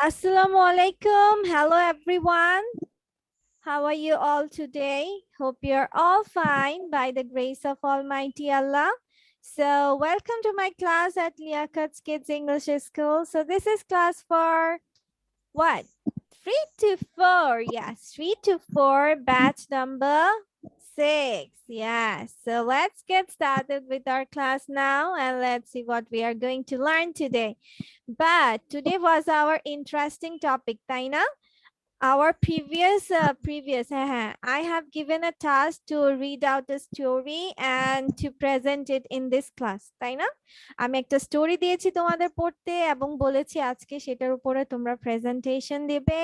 Assalamu alaikum. Hello, everyone. How are you all today? Hope you're all fine by the grace of Almighty Allah. So, welcome to my class at Liakat's Kids English School. So, this is class for what? 3 to 4. Yes, 3 to 4, batch number 6. Yes. So let's get started with our class now and let's see what we are going to learn today. But today was our interesting topic, Taina. Our previous I have given a task to read out a story and to present it in this class, তাই না? আমি একটা story দিয়েছি তোমাদের পড়তে এবং বলেছি আজকে সেটার উপরে তোমরা প্রেজেন্টেশন দিবে,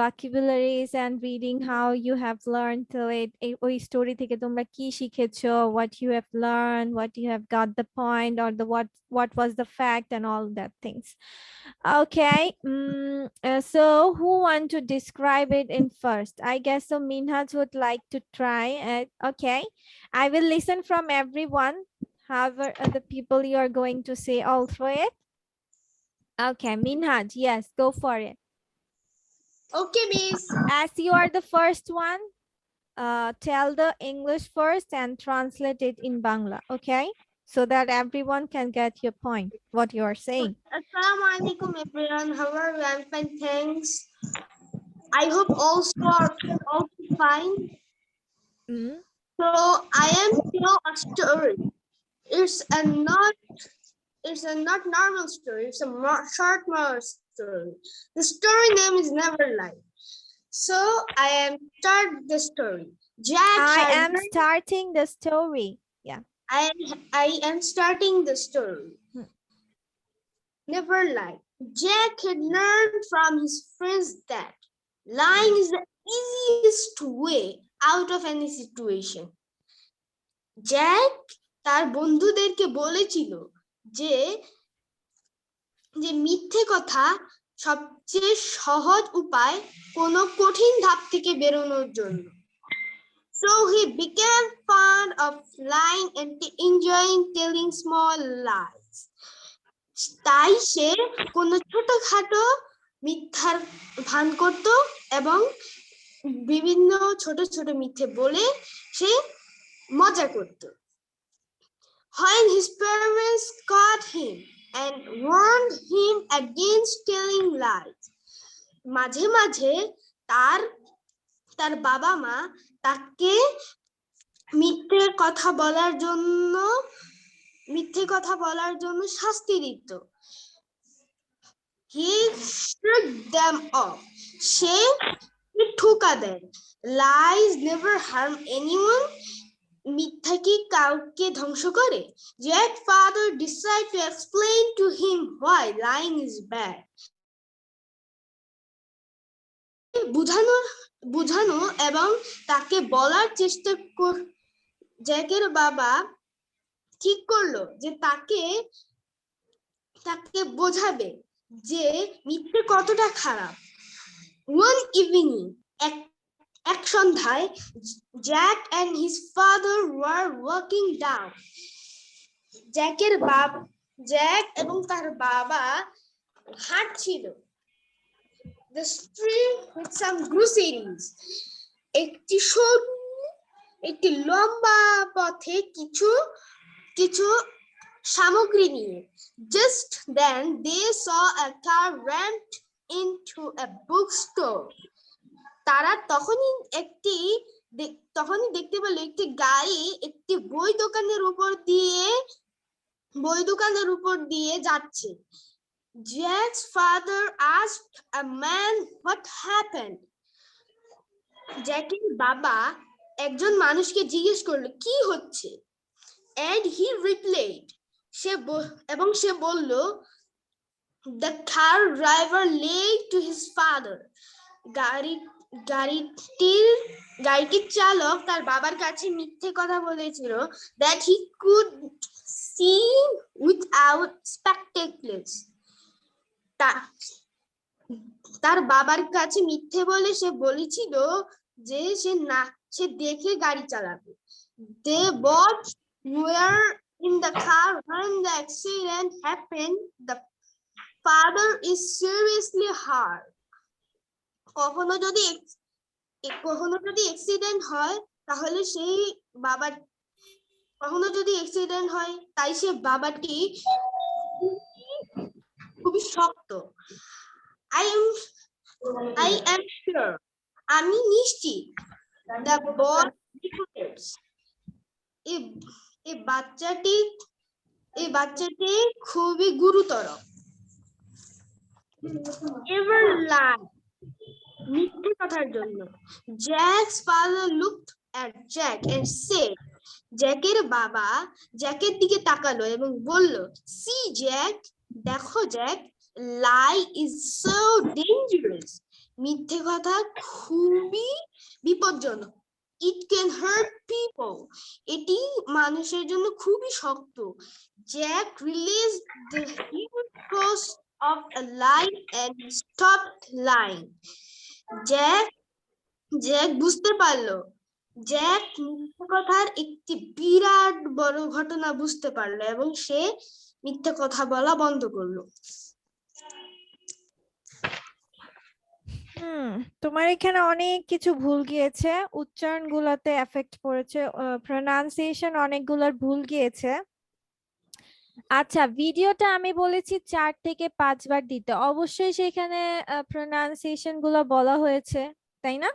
vocabularies and reading how you have learned to it, ওই স্টোরি থেকে তোমরা কি শিখেছো, what you have learned, what you have got the point or the what was the fact and all that things. Okay, so who want to describe it in first? I guess so Minhaj would like to try. Okay, I will listen from everyone. However, the people you are going to say all through it. Okay, Minhaj, yes, go for it. Okay, miss. As you are the first one, tell the English first and translate it in Bangla, okay? So that everyone can get your point, what you are saying. Assalamualaikum everyone. How are you? I'm fine, thanks. I hope also are also fine. Mm. So I am tell a story. It's a not normal story. It's a short moral story. The story name is Never Lie. So I am start the story. I am starting the story. Yeah. I am starting the story. Never lie. Jack had learned from his friends that lying is the easiest way out of any situation. Jack তার বন্ধুদেরকে বলেছিল যে যে মিথ্যে কথা সবচেয়ে সহজ উপায় কোনো কঠিন ধাপ থেকে বেরোনোর জন্য। So he became fond of lying and enjoying telling small lies. তাই সে কোনো ছোটখাটো মিথ্যার ভান করত এবং বিভিন্ন ছোট ছোট মিথ্যে বলে সে মজা করত। When his parents caught him and warned him against telling lies, মাঝে মাঝে তার বাবা মা তাকে মিথ্যে কথা বলার জন্য শাস্তি দিত। He shook them off. Say ঠোকা then. Lies never harm anyone. মিথ্যা কি কাউকে ধ্বংস করে? Jack's father decided to explain to him why lying is bad. বুঝানো এবং তাকে বলার চেষ্টা জ্যাকের বাবা ঠিক করলো যে তাকে বোঝাবে যে মিথ্যে কতটা খারাপ। One evening, এক সন্ধ্যায়, Jack and his father were walking down. Jack এবং তার বাবা হাঁটছিল the street with some groceries. একটি লম্বা পথে কিছু সামগ্রী নিয়ে। Just then they saw a car rammed into a bookstore. তারা তখনই দেখতে পেল একটি গাড়ি একটি বই দোকানের উপর দিয়ে যাচ্ছে। Jack's father asked a man what happened. জ্যাকের বাবা একজন মানুষকে জিজ্ঞেস করলো কি হচ্ছে। And he replied, সে বলল, the car driver lied to his father. গাড়িটির চালক তার বাবার কাছে মিথ্যে কথা বলেছিল that he could see without spectacles. তার বাবার কাছে মিথ্যে বলে সে বলেছিল যে সে দেখে গাড়ি চালাবে। They both were in the car when the accident happened. The father is seriously hurt. কখনো যদি অ্যাক্সিডেন্ট হয় তাহলে সেই বাবা কখনো যদি অ্যাক্সিডেন্ট হয় তাই সে বাবাটি খুবই শক্ত। I am sure. আমি নিশ্চিত। The boy hurts. এই বাচ্চাটি খুবই গুরুতর। Ever lie. মিথ্যে কথার জন্য। Jack's father looked at Jack and said, জ্যাকের বাবা জ্যাকের দিকে তাকালো এবং বলল, see Jack, দেখো Jack, lie is so dangerous. মিথ্যে কথা খুবই বিপজ্জনক। It can hurt people. এটি মানুষের জন্য খুবই শক্ত। Jack realized the huge cost of a lie and stopped lying. Jack বুঝতে পারলো। জ্যাক মিথ্যে কথার একটি বিরাট বড় ঘটনা বুঝতে পারলো এবং সে মিথ্যে কথা বলা বন্ধ করলো। তোমার এখানে অনেক কিছু ভুল গিয়েছে, উচ্চারণ গুলাতে এফেক্ট পড়েছে, প্রোনাউন্সিয়েশন অনেকগুলোর ভুল গিয়েছে। আচ্ছা, ভিডিওটা আমি বলেছি 4 থেকে 5 বার দিতে, অবশ্যই সেখানে প্রোনাউন্সিয়েশন গুলো বলা হয়েছে, তাই না?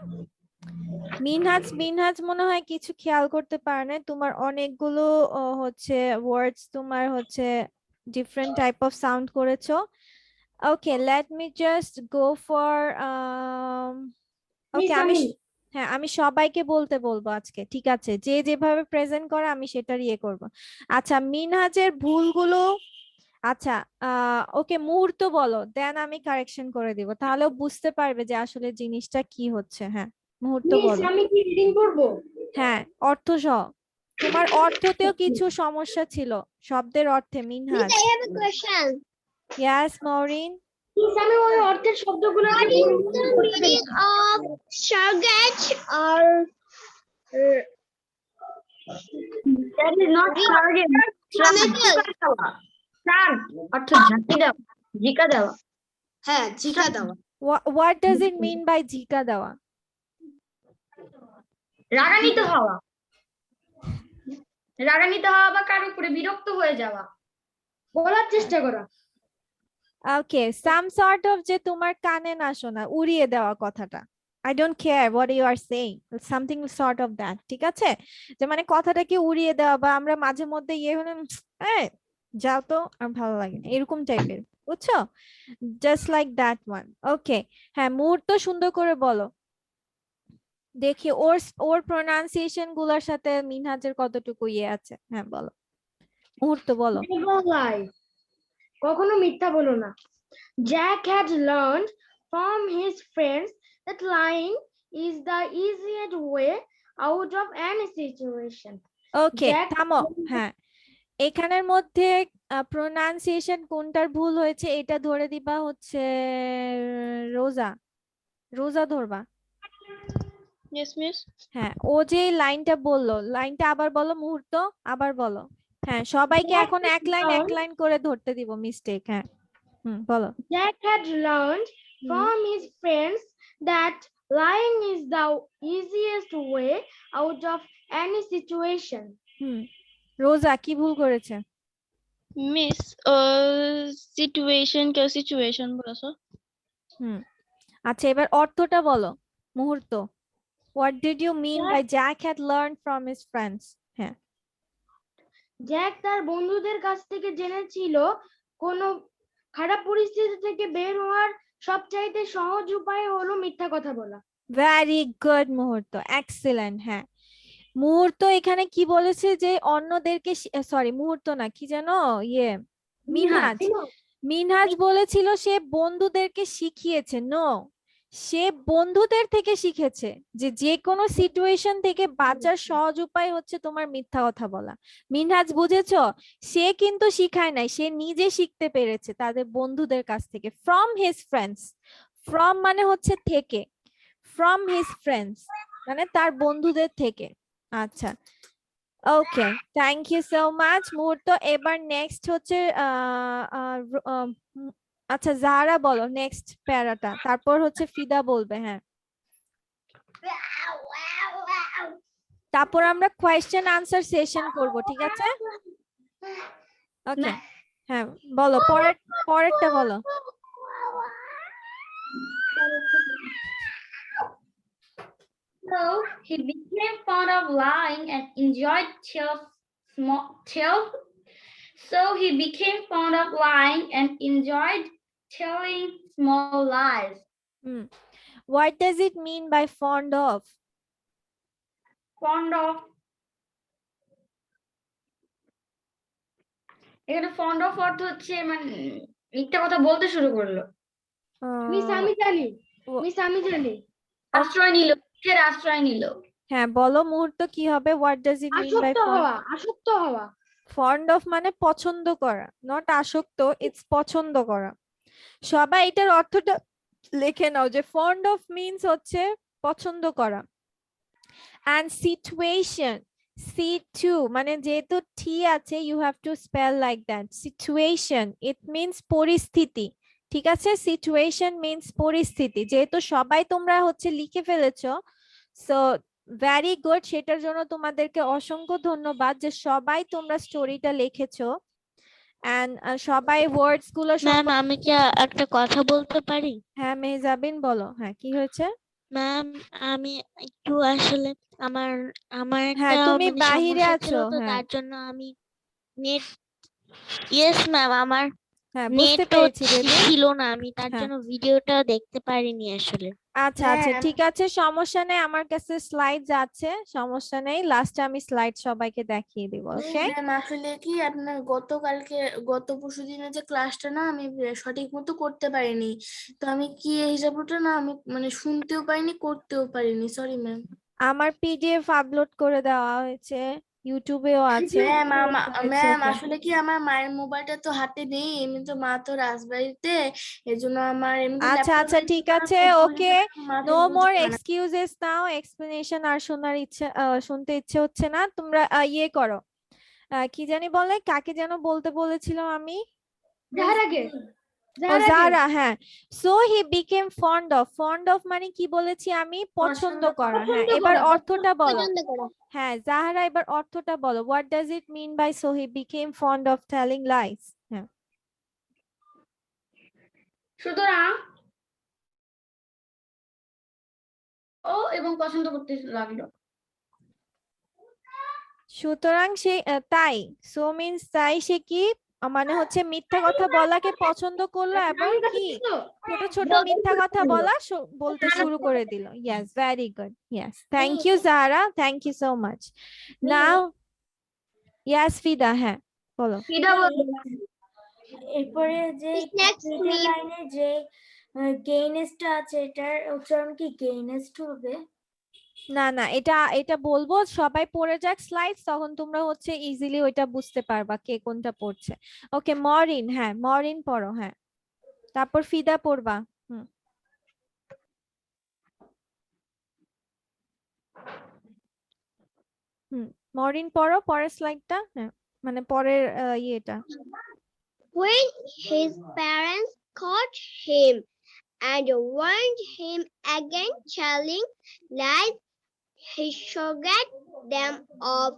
মিনহাজ মনে হয় কিছু খেয়াল করতে পারে না, তোমার অনেকগুলো হচ্ছে ওয়ার্ডস তোমার হচ্ছে ডিফারেন্ট টাইপ অফ সাউন্ড করেছো। Okay, let me just go for okay, আমি সবাইকে বলতে বলবো আজকে, ঠিক আছে? যে যেভাবে প্রেজেন্ট করে আমি সেটার ইয়ে করব। আচ্ছা, মিনহাজের ভুলগুলো, আচ্ছা ওকে, মুহূর্ত বলো, দেন আমি কারেকশন করে দিব, তাহলেও বুঝতে পারবে যে আসলে জিনিসটা কি হচ্ছে। হ্যাঁ, মুহূর্ত বলো। আমি কি রিডিং করব? হ্যাঁ, অর্থ সহ। তোমার অর্থতেও কিছু সমস্যা ছিল, শব্দের অর্থে। Minhaj, I have a question. Yes mooring. আমি ওই অর্থের শব্দগুলো What is the meaning of surrogate or that is not target অর্থাৎ ঝাঁকি দেওয়া, ঝিকা দেওয়া। হ্যাঁ, ঝিকা দেওয়া। What does it mean by ঝিকা দেওয়া? রাগান্বিত হওয়া বা কারোর উপরে বিরক্ত হয়ে যাওয়া, বলার চেষ্টা করা। Okay, some sort of যে তোমার কানে না শোনা, উড়িয়ে দেওয়া কথাটা। I don't care what you are saying, something sort of that, ঠিক আছে? যে মানে কথাটাকে উড়িয়ে দেওয়া, বা আমরা মাঝে মধ্যে ইয়ে হলে যাও তো, আর ভালো লাগে না, এরকম টাইপের, বুঝছো? Just like that one. Okay, হ্যাঁ, মুহূর্ত সুন্দর করে বলো দেখি, ওর প্রোনাউন্সিয়েশন গুলোর সাথে মিনহাজের কতটুকু ইয়ে আছে। হ্যাঁ, বলো, মুহূর্ত বলো। কখনো মিথ্যা বলো না। Jack had learned from his friends that lying is the easiest way out of any situation. ওকে, থামো। হ্যাঁ, এখানের মধ্যে প্রোনাউন্সিয়েশন কোনটার ভুল হয়েছে এটা ধরে দিবা হচ্ছে রোজা ধরবা। yes, miss? হ্যাঁ, ও যে লাইনটা বললো, লাইনটা আবার বলো, মুহূর্ত আবার বলো। হ্যাঁ, সবাইকে এখন এক লাইন করে ধরতে দিব মিস্টেক। হ্যাঁ, বলো। Jack had learned from his friends that lying is the easiest way out of any situation. রোজা কি ভুল করেছে? Miss, situation বলেছো। আচ্ছা, এবার অর্থটা বলো, মুহূর্ত। What did you mean by Jack had learned from his friends? হ্যাঁ, জ্যাক তার বন্ধুদের কাছ থেকে জেনেছিল কোনো খারাপ পরিস্থিতি থেকে বের হওয়ার সবচাইতে সহজ উপায় হলো মিথ্যা কথা বলা। ভেরি গুড মুহূর্ত, এক্সেলেন্ট। হ্যাঁ, মুহূর্ত এখানে কি বলেছে যে অন্যদেরকে, সরি মুহূর্ত না, কি জানো, ইয়ে মিনহাজ বলেছিল সে বন্ধুদেরকে শিখিয়েছে। নো, সে বন্ধুদের থেকে শিখেছে যে যে কোনো সিচুয়েশন থেকে বাঁচার সহজ উপায় হচ্ছে তোমার মিথ্যা কথা বলা। মিনহাজ, বুঝেছো? সে কিন্তু শিখায় নাই, সে নিজে শিখতে পেরেছে তাদের বন্ধুদের কাছ থেকে। ফ্রম হিজ ফ্রেন্ডস, ফ্রম মানে হচ্ছে থেকে, ফ্রম হিজ ফ্রেন্ডস মানে তার বন্ধুদের থেকে। আচ্ছা, ওকে, থ্যাংক ইউ সো মাচ মুহূর্ত। এবার নেক্সট হচ্ছে আচ্ছা জাহারা বলো নেক্সট প্যারাটা, তারপর হচ্ছে ফিদা বলবে। হ্যাঁ, তারপর আমরা কোয়েশ্চেন আনসার সেশন করব, ঠিক আছে? ওকে, হ্যাঁ বলো পরেরটা বলো। So he became fond of lying and enjoyed So he became fond of lying and enjoyed telling small lies. What does it mean by fond of? Fond of এখানে fond of অর্থ হচ্ছে মানে মিথ্যা কথা বলতে শুরু করলো। মিস আমি জানি, আশ্রয় নিল, মিথ্যের আশ্রয় নিল। হ্যাঁ বলো মুহূর্ত কি হবে? What does it mean by আসক্ত হওয়া। fond of? মানে পছন্দ করা, নট আসক্ত, ইটস পছন্দ করা। সবাই এটার অর্থটা লিখে নাও যে fond of means হচ্ছে পছন্দ করা। and situation, C2 মানে যেহেতু টি আছে you have to spell like that, situation it means পরিস্থিতি, ঠিক আছে? situation means পরিস্থিতি। যেহেতু সবাই তোমরা হচ্ছে লিখে ফেলেছো, সো ভেরি গুড, সেটার জন্য তোমাদেরকে অসংখ্য ধন্যবাদ যে সবাই তোমরা স্টোরিটা লিখেছো। এন্ড সবাই ওয়ার্ডস গুলো ম্যাম আমি কি একটা কথা বলতে পারি? হ্যাঁ মেহজাবিন বলো। হ্যাঁ কি হয়েছে? ম্যাম আমি একটু আসলে আমার আমার হ্যাঁ একটা তুমি মানে বাহিরে সমস্যা আছো। ছিল তো হ্যাঁ তার জন্য আমি নেট ইয়েস ম্যাম আমার হ্যাঁ বুঝতে নেট পেরেছি বেবি। ছিল না, আমি তার হ্যাঁ জন্য ভিডিওটা দেখতে পারিনি আসলে। আচ্ছা আচ্ছা ঠিক আছে, সমস্যা নেই, আমার কাছে স্লাইডস আছে, সমস্যা নেই, লাস্টে আমি স্লাইড সবাইকে দেখিয়ে দিব। ওকে ম্যাম আসলে কি আপনার গত পরশু দিনে যে ক্লাসটা না আমি সঠিক মতো করতে পারিনি, তো আমি কি এই হিসাবটা না আমি মানে শুনতেও পারিনি করতেও পারিনি, সরি ম্যাম। আমার পিডিএফ আপলোড করে দেওয়া হয়েছে, ইউটিউবেও আছে। ম্যাম আসলে কি আমার মায়ের মোবাইলটা তো হাতে নেই, এমনি তো মা তো রাজবাড়িতে, এজন্য আমার এমনি আচ্ছা আচ্ছা ল্যাপটপে ঠিক আছে, ওকে, নো মোর এক্সকিউজেস নাও, এক্সপ্লেনেশন আর শোনার ইচ্ছে শুনতে ইচ্ছে হচ্ছে না। তোমরা ইয়ে করো, কি জানি বলে, কাকে যেন বলতে বলেছিলাম আমি? ও জারা, হ্যাঁ। So he became fond of মানে কি বলেছি আমি? পছন্দ করা। হ্যাঁ এবার অর্থটা বলো। হ্যাঁ জাহারা এবার অর্থটা বলো, what does it mean by so he became fond of telling lies? হ্যাঁ সুতরাং ও এবং পছন্দ করতে লাগলো। সুতরাং সে তাই, সো মিন্স তাই সে কি মানে হচ্ছে মিথ্যা কথা বলাকে পছন্দ করলো এবং কি ছোট ছোট মিথ্যা কথা বলতে শুরু করে দিল। Yes very good, yes thank you Zahara, thank you so much. Now yes Fida, হ্যাঁ বলো। এরপরে যে লাইনে যে গেইনেস্টটা আছে এটার উচ্চারণ কি গেইনেস্ট হবে? না না, এটা এটা বলবো, সবাই পড়ে যাক স্লাইডস, তখন তোমরা হচ্ছে ইজিলি ওইটা বুঝতে পারবা কে কোনটা পড়ছে। ওকে মরিন, হ্যাঁ মরিন পড়ো। হ্যাঁ তারপর ফিদা পড়বা। হুম হুম মরিন পড়ো পরের স্লাইডটা। হ্যাঁ মানে পরের ইয়েটা। When his parents caught him and warned him against telling lies, he shrugged them off.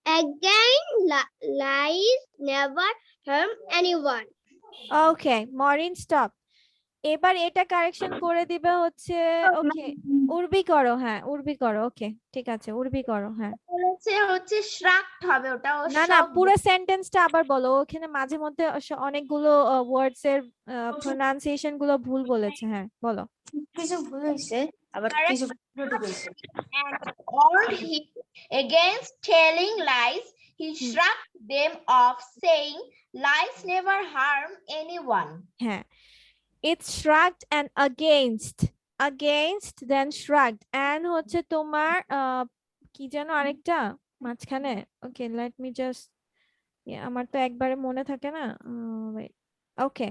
Again, lies never harm anyone. Okay mooring stop. এবার এটা কারেকশন করে দিবে হচ্ছে, ওকে উর্বি করো। হ্যাঁ উর্বি করো, ওকে ঠিক আছে উর্বি করো। হ্যাঁ হচ্ছে শ্রাক্ট হবে ওটা, না না পুরো সেন্টেন্সটা আবার বলো, ওখানে মাঝে মধ্যে অনেকগুলো ওয়ার্ডস এর প্রোনাউন্সিয়েশন গুলো ভুল বলেছে। হ্যাঁ বলো। কিছু ভুল হয়েছে আবার কিছু সঠিক হয়েছে। Warned him against telling lies, he shrugged them off, saying lies never harm anyone. হ্যাঁ it's shrugged and against then shrugged and হচ্ছে তোমার কি যেন আরেকটা মাঝখানে। ওকে লেট মি জাস্ট, আমার তো একবারে মনে থাকে না। ওকে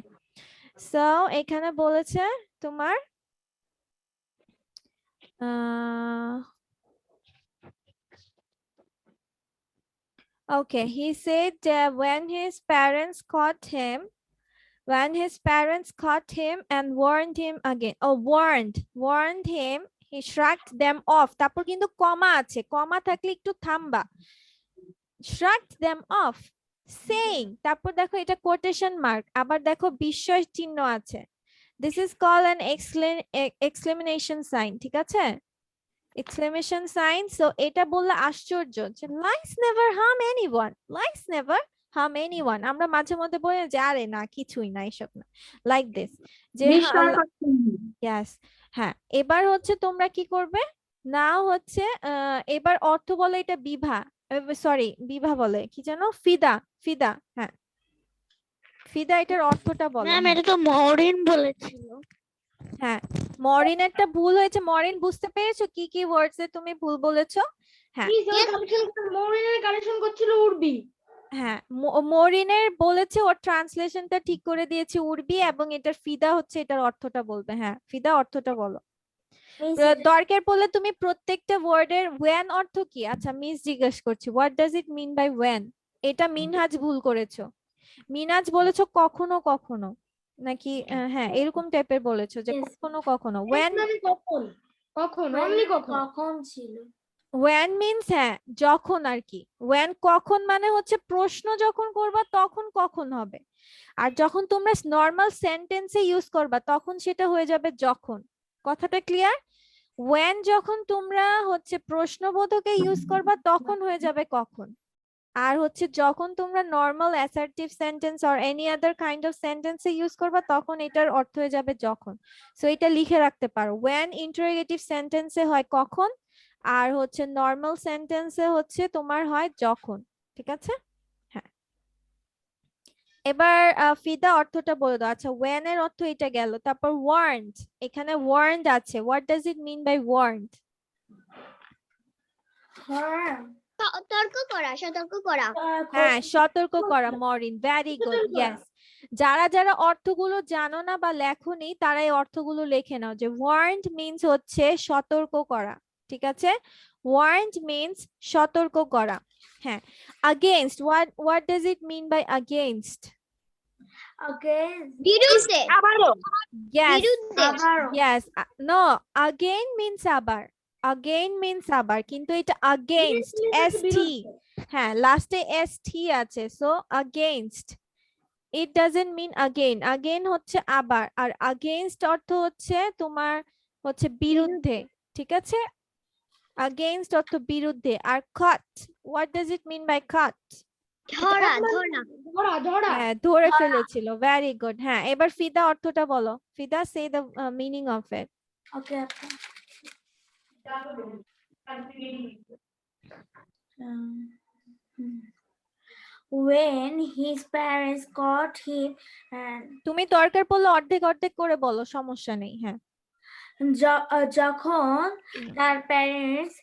সো এখানে বলেছে তোমার okay he said when his parents caught him When his parents caught him and warned him again. Oh, warned him, he shrugged them off. তারপর কিন্তু কমা আছে, কমা থাকলে একটু থামবা। Shrugged them off, saying, তারপর দেখো এটা কোটেশন মার্ক, আবার দেখো বিস্ময় চিহ্ন আছে। This is called an exclamation sign, ঠিক আছে? Exclamation sign. So এটা বললে আশ্চর্য যে lies never harm anyone. Lies never harm anyone. আমরা মাঝে মধ্যে বলি যে আরে না কিছুই না এসব না, like this যে yes হ্যাঁ। এবার হচ্ছে তোমরা কি করবে না হচ্ছে এবার অর্থ বলে এটা বিভা, সরি বিভা বলে কি জানো, ফিদা, ফিদা, হ্যাঁ ফিদা, এটার অর্থটা বলো। ম্যাম এটা তো মরিন বলেছিল। হ্যাঁ মরিনেরটা ভুল হয়েছে। মরিন বুঝতে পেরেছো কি কি ওয়ার্ডস এ তুমি ভুল বলেছো? হ্যাঁ মরিনের কালেকশন করছিল উর্বি। হ্যাঁ মরিনের বলেছে, ওর ট্রান্সলেশনটা ঠিক করে দিয়েছে উর্বি, এবং এটার ফিদা হচ্ছে এটার অর্থটা বলবে। হ্যাঁ ফিদা অর্থটা বলো। দরকার পড়লে তুমি প্রত্যেকটা ওয়ার্ডের ওয়েন অর্থ কি, আচ্ছা মিস জিজ্ঞেস করছি, what does it mean by when? এটা মিনহাজ ভুল করেছো। মিনহাজ বলেছো কখনো কখনো, নাকি হ্যাঁ এরকম টাইপের বলেছো যে কখনো কখনো। ওয়েন কখন, কখন অনলি কখন, কখন ছিল। ওয়েন মিনস হ্যাঁ যখন আর কি। ওয়েন কখন মানে হচ্ছে প্রশ্ন যখন করবা তখন কখন হবে, আর যখন তোমরা নর্মাল সেন্টেন্সে ইউজ করবা তখন সেটা হয়ে যাবে যখন। কথাটা ক্লিয়ার? ওয়েন যখন তোমরা হচ্ছে প্রশ্নবোধকে ইউজ করবা তখন হয়ে যাবে কখন, আর হচ্ছে যখন তোমরা normal assertive sentence or any other kind of সেন্টেন্সে ইউজ করবা তখন এটার অর্থ হয়ে যাবে যখন। সো এটা লিখে রাখতে পারো, ওয়েন ইন্টারোগেটিভ সেন্টেন্সে হয় কখন, আর হচ্ছে নর্মাল সেন্টেন্সে হচ্ছে তোমার হয় যখন। ঠিক আছে? হ্যাঁ এবার ফিদা অর্থটা বলে দাও। আচ্ছা ওয়েন এর অর্থ এটা গেল, তারপর ওয়ার্নড, এখানে ওয়ার্নড আছে, what does it mean by warned? সতর্ক করা, সতর্ক করা। হ্যাঁ সতর্ক করা, মরিন, ভেরি গুড, ইয়েস। যারা যারা অর্থগুলো জানো না বা লেখোনি তারা এই অর্থগুলো লিখে নাও, যে ওয়ার্নড মিন্স হচ্ছে সতর্ক করা। ঠিক আছে? ওয়ার্নড মিন্স সতর্ক করা। হ্যাঁ against, what does it mean by against? বিরুদ্ধে, Yes, বিরুদ্ধে। yes, no, again means আবার, again means আবার, কিন্তু এটা against, st, হ্যাঁ লাস্টে st আছে, so against, it doesn't mean again. again হচ্ছে আবার, আর against অর্থ হচ্ছে তোমার হচ্ছে বিরুদ্ধে। ঠিক আছে? against অর্থ বিরুদ্ধে। আর cut, what does it mean by cut? ধরা, ধরা। ধরা, ধরা। হ্যাঁ ধরে ফেলেছিল, ভেরি গুড। হ্যাঁ এবার ফিদা অর্থটা বলো। Fida, say the meaning of it. Okay. When his parents caught him and তুমি দরকার পড়লে অর্ধেক অর্ধেক করে বলো, সমস্যা নেই। হ্যাঁ যখন তার প্যারেন্টস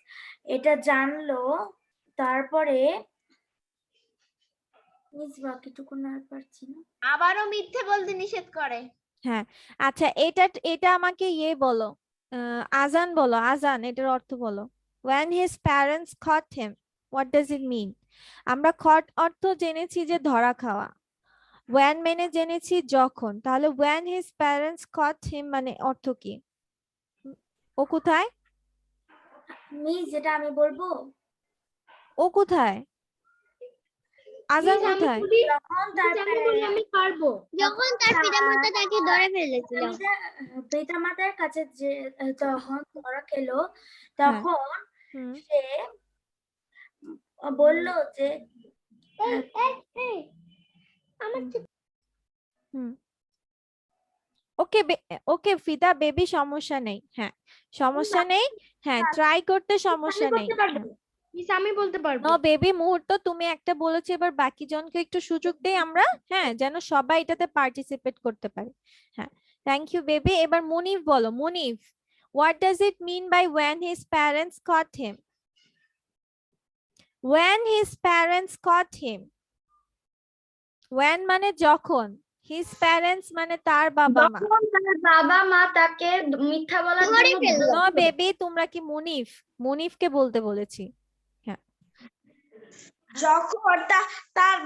এটা জানলো, তারপরে বাকিটুকু না পারছি না, আবারও মিথ্যে বলতে নিষেধ করে। হ্যাঁ আচ্ছা এটা আমাকে ইয়ে বলো, আজান বলো, আজান এটার অর্থ বলো। when his parents caught him, what does it mean? আমরা caught অর্থ জেনেছি যে ধরা খাওয়া, when মানে জেনেছি যখন, তাহলে when his parents caught him মানে অর্থ কি? ও কোথায়? মিস যেটা আমি বলবো, ও কোথায়? আজান কোথায়? যখন তার আমি পারবো। যখন তার পিতামাতা তাকে ধরে ফেলেছিল। পিতামাতার কাছে যে যখন ধরা খেলো তখন সে বলল যে ওকে ওকে ফিদা বেবি, সমস্যা নেই। হ্যাঁ সমস্যা নেই, হ্যাঁ ট্রাই করতে সমস্যা নেই। মিস আমি বলতে পারবো। নো বেবি মুহূর্ত, তুমি একটা বলেছো, এবার বাকি জনকে একটু সুযোগ দেই আমরা, হ্যাঁ যেন সবাই এটাতে পার্টিসিপেট করতে পারে। হ্যাঁ থ্যাংক ইউ বেবি। এবার মুনিফ বলো। Munif, what does it mean by when his parents caught him? when his parents caught him, when মানে যখন, his parents মানে তার বাবা মা। যখন তার বাবা মা তাকে মিথ্যা বলার ধরে জন্য ফেললো। নো বেবি, তোমরা কি মুনিফ? মুনিফকে বলতে বলেছি। যখন তার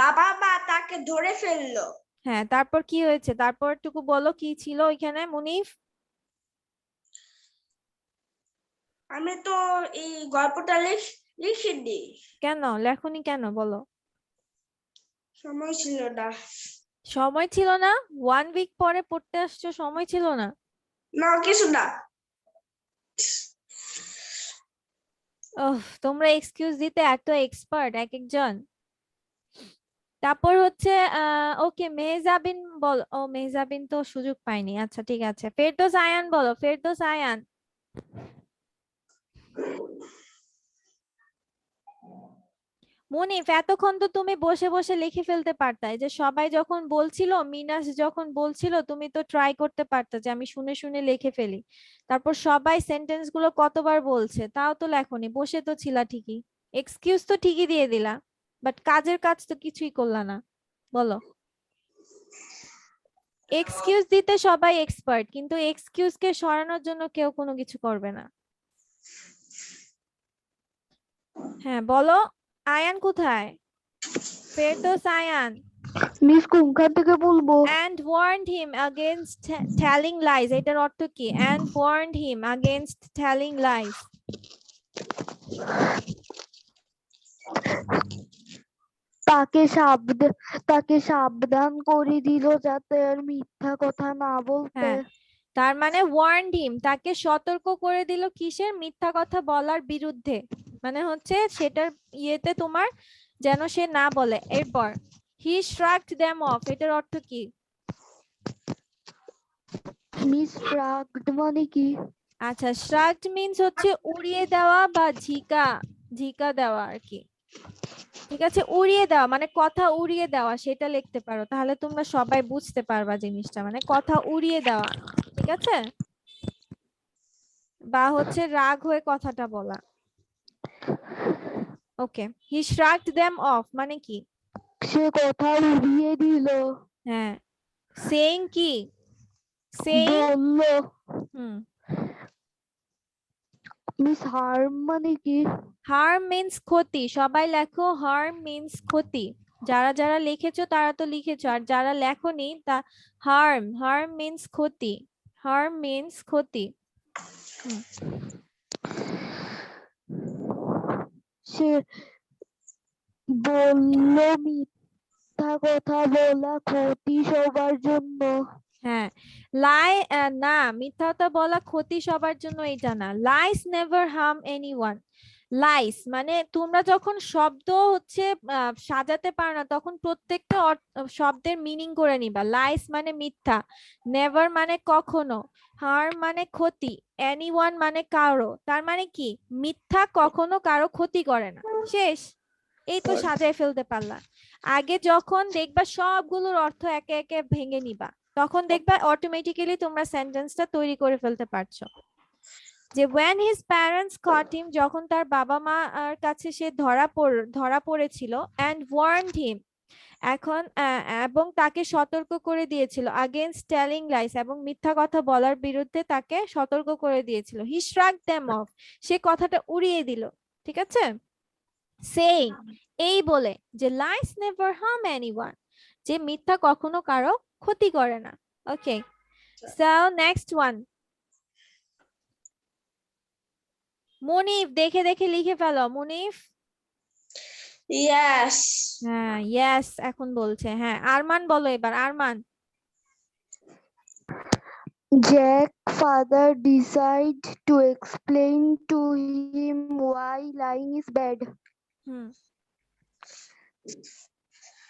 বাবা মা তাকে ধরে ফেললো। হ্যাঁ, তারপর কি হয়েছে? তারপরটুকু বলো, কি ছিল ওইখানে মুনিফ? আমি তো এই গল্পটা লিখিনি, কেন লেখনি কেন বলো? সময় ছিল না। সময় ছিল না? 1 উইক পরে পড়তে আসছো, সময় ছিল না? না, কিছু না। ওহ, তোমরা এক্সকিউজ দিতে এত এক্সপার্ট এক একজন। তারপর হচ্ছে ওকে, মেহজাবিন বল। ও, মেহজাবিন তো সুযোগ পায়নি। আচ্ছা ঠিক আছে, ফেরদৌস আয়ান বলো, ফেরদৌস আয়ান। মুনিফ, এতক্ষণ তো তুমি বসে বসে লিখে ফেলতে পারতা। এই যে সবাই যখন বলছিল, মিনাস যখন বলছিল, তুমি তো ট্রাই করতে পারতা যে আমি শুনে শুনে লিখে ফেলি। তারপর সবাই সেন্টেন্স গুলো কতবার বলছে, তাও তো লেখনি, বসে তো ছিলা ঠিকই। এক্সকিউজ তো ঠিকই দিয়ে দিলা, বাট কাজের কাজ তো কিছুই করলা না। বলো, এক্সকিউজ দিতে সবাই এক্সপার্ট, কিন্তু এক্সকিউজ কে সরানোর জন্য কেউ কোনো কিছু করবে না। হ্যাঁ বলো, আয়ান কোথায়? ফেরদৌস আয়ান। মিস কোনখান থেকে বলবো? And warned him against telling lies. এটার অর্থ কি? And warned him against telling lies. তাকে সাবধান করে দিল যাতে আর মিথ্যা কথা না বলতে। হ্যাঁ, তার মানে warned him, তাকে সতর্ক করে দিল কিসের? মিথ্যা কথা বলার বিরুদ্ধে। মানে হচ্ছে সেটার ইয়েতে তোমার যেন সে না বলে। এরপর he shrugged them off, এটার অর্থ কি? মিস শ্রাগড মানে কি? আচ্ছা, shrugged means হচ্ছে উড়িয়ে দেওয়া বা ঝিকা দেওয়া আর কি। ঠিক আছে, উড়িয়ে দেওয়া মানে কথা উড়িয়ে দেওয়া, সেটা লিখতে পারো, তাহলে তোমরা সবাই বুঝতে পারবা জিনিসটা, মানে কথা উড়িয়ে দেওয়া। ঠিক আছে, বা হচ্ছে রাগ হয়ে কথাটা বলা। ওকে, হি shrugged them off মানে কি? সে কথা উড়িয়ে দিল, হ্যাঁ, সেইং কি? সেইং, বলল। হুম, মিস হার্ম মানে কি? হার্ম মিন্স ক্ষতি। সবাই লেখো, হার্ম মিন্স ক্ষতি। যারা যারা লিখেছো তারা তো লিখেছো, আর যারা লেখোনি তা হার্ম মিন্স ক্ষতি। হার্ম মিন্স ক্ষতি। সে বলল মিথ্যা কথা বলা ক্ষতি সবার জন্য। হ্যাঁ, লাই না, মিথ্যা কথা বলা ক্ষতি সবার জন্য এটা না। Lies never harm anyone. Lies মানে তোমরা যখন শব্দ হচ্ছে সাজাতে পারো না, তখন প্রত্যেকটা শব্দের মিনিং করে নিবা। লাইস মানে মিথ্যা, নেভার মানে কখনো, হার্ম মানে ক্ষতি, এনিওয়ান মানে কারো। তার মানে কি? মিথ্যা কখনো কারো ক্ষতি করে না। শেষ, এই তো সাজায় ফেলতে পারলা। আগে যখন দেখবা সবগুলোর অর্থ একে একে ভেঙে নিবা, তখন দেখবা অটোমেটিক্যালি তোমরা সেন্টেন্সটা তৈরি করে ফেলতে পারছো। যে when his parents caught him, যখন তার বাবা মার কাছে সে ধরা পড়েছিল, and warned him, এখন এবং তাকে সতর্ক করে দিয়েছিল, against telling lies, এবং মিথ্যা কথা বলার বিরুদ্ধে তাকে সতর্ক করে দিয়েছিল। he shrugged them off, সে কথাটা উড়িয়ে দিল। ঠিক আছে, saying, এই বলে যে lies never harm anyone, যে মিথ্যা কখনো কারো ক্ষতি করে না। ওকে, সো নেক্সট ওয়ান। মুনিফ, দেখে দেখে লিখে ফেলো মুনিফ। Yes. হ্যাঁ, ইয়েস এখন বলছে। হ্যাঁ, আরমান বলো এবার, Arman. Jack's father decided to explain to him why lying is bad. হুম,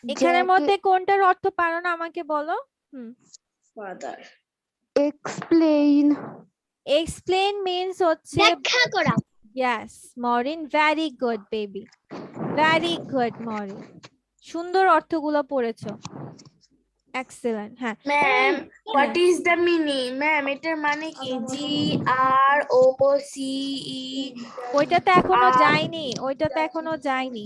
এখানের মধ্যে কোনটার অর্থ পারো না আমাকে বলো। হুম, Father. Explain. এক্সপ্লেন মিন্স হচ্ছে ব্যাখ্যা করা। Yes mooring, very good baby, very good mooring, সুন্দর অর্থগুলো পড়েছো, এক্সেলেন্ট। হ্যাঁ Ma'am, what হ্যাঁ। is the meaning? Ma'am, এটার মানে কি? GROCE. ওইটাতে এখনো যায়নি, ওইটাতে এখনো যায়নি।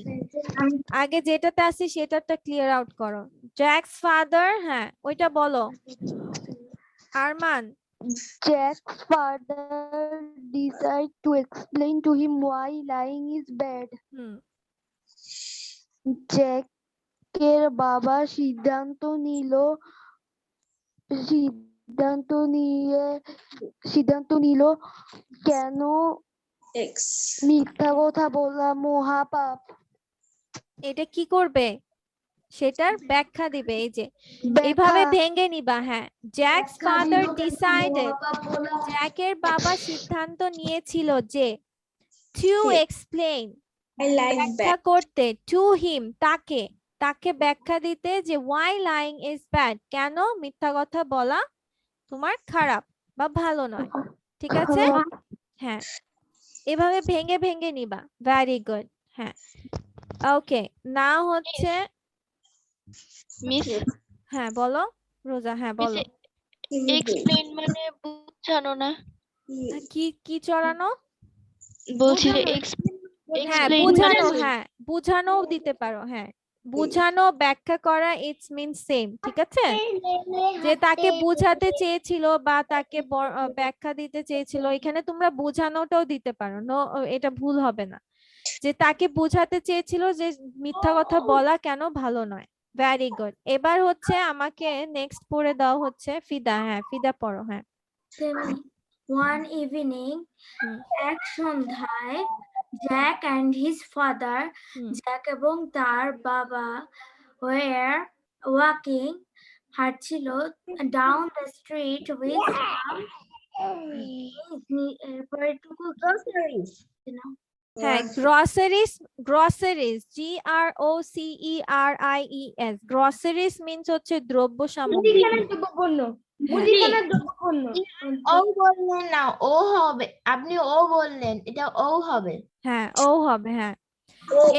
আগে যেটাতে আছে সেটাটা ক্লিয়ার আউট করো। জ্যাকস ফাদার, হ্যাঁ ওইটা বলো Arman. Jack's father decided to explain to him why lying is bad. Hmm, Jack জ্যাকের বাবা সিদ্ধান্ত নিল কেন মিথ্যা কথা বলা মহাপাপ। এটা কি করবে সেটার ব্যাখ্যা দিবে। এই যে এভাবে ব্যাখ্যা ভেঙে নিবা। হ্যাঁ, জ্যাকস ফাদার ডিসাইডেড, জ্যাকের বাবা সিদ্ধান্ত নিয়েছিল যে টু এক্সপ্লেইন, ব্যাখ্যা করতে, টু হিম, তাকে, তাকে ব্যাখ্যা দিতে যে ওয়াই লাইং ইজ ব্যাড, কেন মিথ্যা কথা বলা তোমার খারাপ বা ভালো নয়। ঠিক আছে, হ্যাঁ এভাবে ভেঙে ভেঙে নিবা। Very good. হ্যাঁ ওকে, না হচ্ছে মিস হ্যাঁ বলো রোজা। হ্যাঁ বলো। এক্সপ্লেইন মানে বুঝানো না, কি কি চড়ানো? বলছি যে হ্যাঁ এক্সপ্লেইন বুঝানো, হ্যাঁ বুঝানোও দিতে পারো। হ্যাঁ বুঝানো, ব্যাখ্যা করা, ইটস মিন সেম। ঠিক আছে, যে তাকে বুঝাতে চেয়েছিল বা তাকে ব্যাখ্যা দিতে চেয়েছিল, এখানে তোমরা বুঝানোটাও দিতে পারো। নো, এটা ভুল হবে না। যে তাকে বুঝাতে চেয়েছিল যে মিথ্যা কথা বলা কেন ভালো নয়। Very good. এবার হচ্ছে আমাকে নেক্সট পড়ে দাও হচ্ছে ফিদা। হ্যাঁ ফিদা পড়ো। হ্যাঁ One evening, হুম, এক সন্ধ্যায়, Jack and his father, hmm. Jack এবং তার বাবা were walking, হাঁটছিল down the street with some এরপরেটুকু হ্যাঁ groceries, groceries GROCERIES, groceries means হচ্ছে দ্রব্য সামগ্রী। ও বললেন না, ও হবে, আপনি ও বললেন, এটা ও হবে। হ্যাঁ ও হবে। হ্যাঁ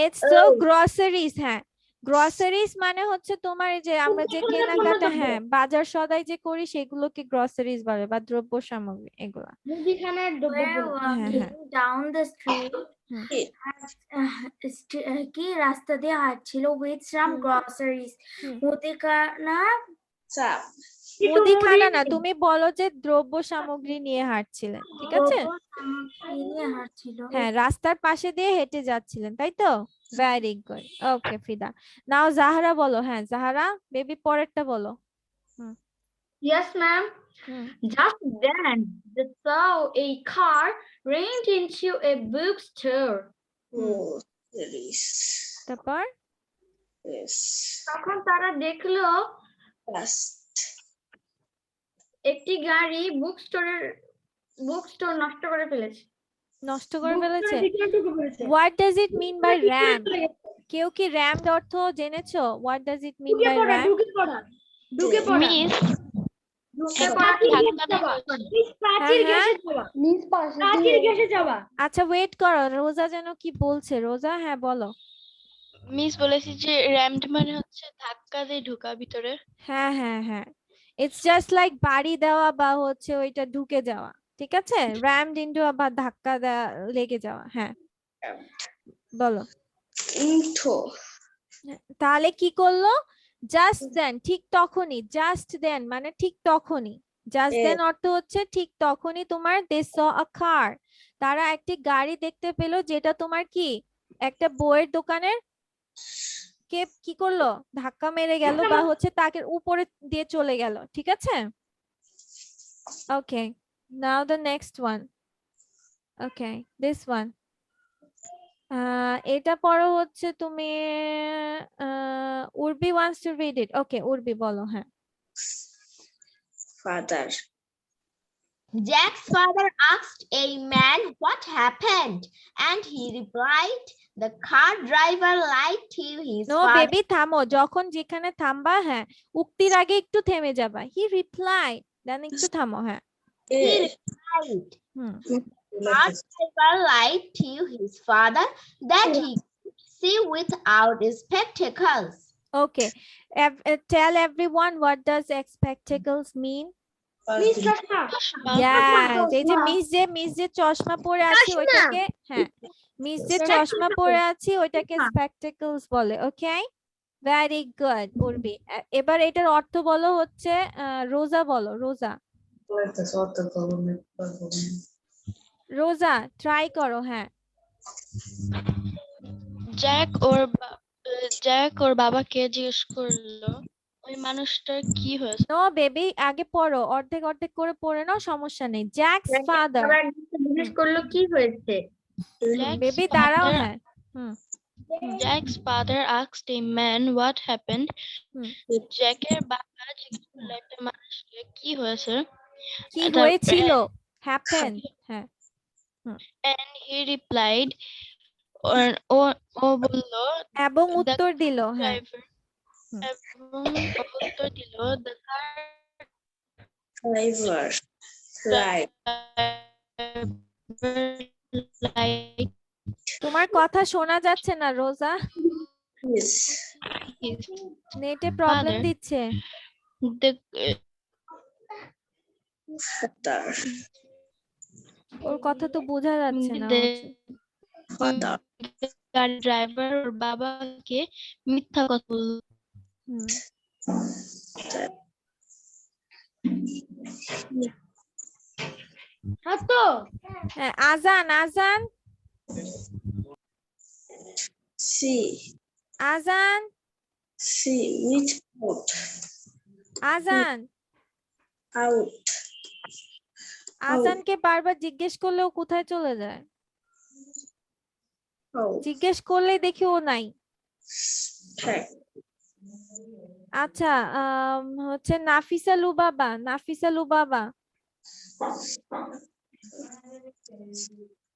ইটস তো গ্রসারিজ। হ্যাঁ গ্রসারিজ মানে হচ্ছে তোমার এই যে আমরা যে কেনাকাটা, হ্যাঁ বাজার সদাই যে করি সেগুলোকে গ্রসারিজ বলে বা দ্রব্য সামগ্রী এগুলা। were হ্যাঁ walking হ্যাঁ down the street, হুম। কি রাস্তা দিয়ে হাঁটছিল with some groceries, হুম। মুদিখানা, মুদিখানা না, তুমি বলো যে দ্রব্য সামগ্রী নিয়ে হাঁটছিলেন। ঠিক আছে, সামগ্রী নিয়ে হাঁটছিল। হ্যাঁ রাস্তার পাশে দিয়ে হেঁটে যাচ্ছিলেন, তাই তো? Very good. ওকে ফিদা। নাও জাহারা বলো। হ্যাঁ জাহারা বেবি পরেরটা বলো। Yes, ma'am. Hmm. Just then, they saw a car rent into a bookstore. তারপর তখন তারা দেখলো একটি গাড়ি বুকস্টোর নষ্ট করে ফেলেছে। নষ্ট করে ফেলেছে। What does it mean by ram? কেউ কি র্যামড অর্থ জেনেছো? What does it mean by ram? Miss আচ্ছা ওয়েট করো, রোজা যেন কি বলছে। রোজা হ্যাঁ বলো। মিস বলেছি যে র্যামড মানে হচ্ছে ধাক্কা দিয়ে ঢোকা ভিতরে। হ্যাঁ হ্যাঁ হ্যাঁ, ইটস জাস্ট লাইক বাড়ি দেওয়া বা হচ্ছে ওইটা ঢুকে যাওয়া। ঠিক আছে, র্যামড ইনটু বা ধাক্কা দেওয়া, লেগে যাওয়া। হ্যাঁ বলো। তাহলে কি করলো? জাস্ট দেন, ঠিক তখনই। জাস্ট দেন মানে ঠিক তখনই। জাস্ট দেন অর্থ হচ্ছে ঠিক তখনই তোমার দে স আ কার, তারা একটি গাড়ি দেখতে পেলো যেটা তোমার কি একটা বইয়ের দোকানের কে কি করলো ধাক্কা মেরে গেল বা হচ্ছে তাকে উপরে দিয়ে চলে গেল। ঠিক আছে, okay now the next one. Okay this one, এটা পড়ো হচ্ছে তুমি। Urbi wants to read it. Okay Urbi বলো। হ্যাঁ Father. Jack's father asked a man what happened, and he replied, the car driver lied to his no father. Baby থামো, যখন যেখানে থামবা হ্যাঁ উক্তির আগে একটু থেমে যাবা। হি রিপ্লাই দেন একটু থামো। হ্যাঁ He replied, hmm car driver lied to his father that he could see without spectacles. Okay tell everyone what does spectacles mean? Yes, এই যে মিস যে চশমা পরে আছে ওইটাকে, হ্যাঁ মিস যে চশমা পরে আছে ওইটাকে স্পেকটেকলস বলে। Okay very good Urvi. এবার এটার অর্থ বলো হচ্ছে রোজা বলো। রোজা রোজা ট্রাই করো। হ্যাঁ জ্যাক ওর জ্যাক ওর বাবাকে জিজ্ঞেস করলো ওই মানুষটার কি হয়েছে। নো বেবি, আগে পড়ো, অর্ধেক অর্ধেক করে পড়ে নাও, সমস্যা নেই। জ্যাকস ফাদার, বাবা একদিন জিজ্ঞেস করলো কি হয়েছে। Jack's বেবি দাঁড়াও, father হ্যাঁ। Jack's father asked a man what happened. হুম। জ্যাকের বাবা জিজ্ঞেস করলো একটা মানুষকে কি হয়েছে। কি তারপরে হয়েছিল, হ্যাপেন, হ্যাঁ। and he replied ও বললো এবং the উত্তর দিল, হ্যাঁ। driver এবং ও উত্তর দিল the car Driver. Right. driver like তোমার কথা শোনা যাচ্ছে না রোজা, Yes. his নেটে প্রবলেম father. দিচ্ছে। The Father. ওর কথা তো বোঝা যাচ্ছে না। Father. গাড়ি ড্রাইভার ওর বাবাকে মিথ্যা কথা বলল। হুম। হ্যাঁ, আজান আজান See. আজান See. Which out? আজান Out. আজানকে বারবার জিজ্ঞেস করলে ও কোথায় চলে যায়? Out. জিজ্ঞেস করলে দেখি ও নাই। Check. আচ্ছা, হচ্ছে নাফিসা লুবাবা, নাফিসা লুবাবা,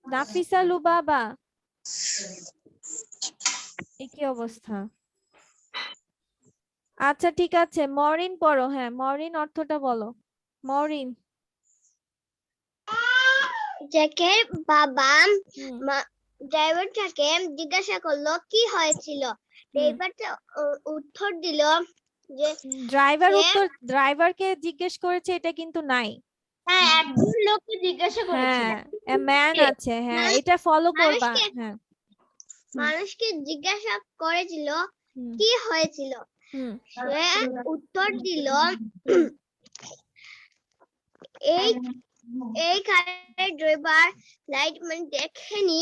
নাফিসা লুবাবা, এ কি অবস্থা? আচ্ছা ঠিক আছে, মরিন পড়ো, হ্যাঁ মরিন অর্থটা বলো, মরিন। জ্যাকের বাবা হুম, ড্রাইভারটাকে জিজ্ঞাসা করলো কি হয়েছিল। ড্রাইভারটা উত্তর দিল যে ড্রাইভার সে- উত্তর, ড্রাইভারকে জিজ্ঞেস করেছে এটা কিন্তু নাই। হ্যাঁ একজন লোককে জিজ্ঞাসা করেছিল হ্যাঁ, এ ম্যান আছে, হ্যাঁ মানুষ- এটা ফলো করবা, মানুষকে- হ্যাঁ। মানুষকে জিজ্ঞাসা করেছিল হুম, কি হয়েছিল। হুম, সে উত্তর দিল এই এই কারের ড্রাইভার লাইট মানে দেখেনি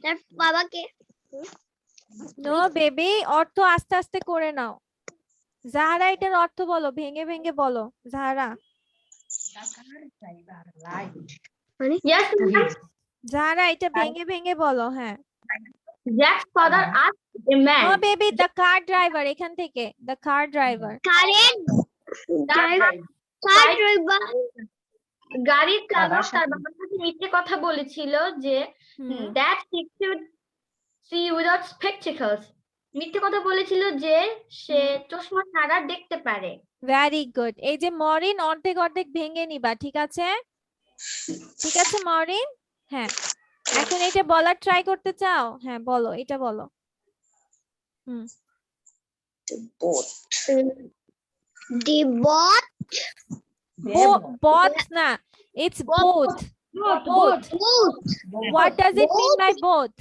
তার বাবাকে। নো বেবি, অর্থ আস্তে আস্তে করে নাও। জাহারা এটার অর্থ বলো, ভেঙে ভেঙে বলো জাহারা। Yes, ma'am. জাহারা এটা ভেঙে ভেঙে বলো, হ্যাঁ। Jack's father asked a no man. Baby, the car driver, এখান থেকে দ্য কার ড্রাইভার। কারের ড্রাইভার গাড়ির চালক তার বাবার সাথে মিথ্যে কথা বলেছিল যে that he could see without spectacles. মিথ্যে কথা বলেছিল যে সে চশমা ছাড়া দেখতে পারে। Very good. এই যে মরিন অর্ধেক অর্ধেক ভেঙে নিবা, ঠিক আছে? ঠিক আছে মরিন, হ্যাঁ। এখন এটা বলার ট্রাই করতে চাও? হ্যাঁ বলো, এটা বলো। The boat. the boat Both না, it's both. Both. What does it mean by both?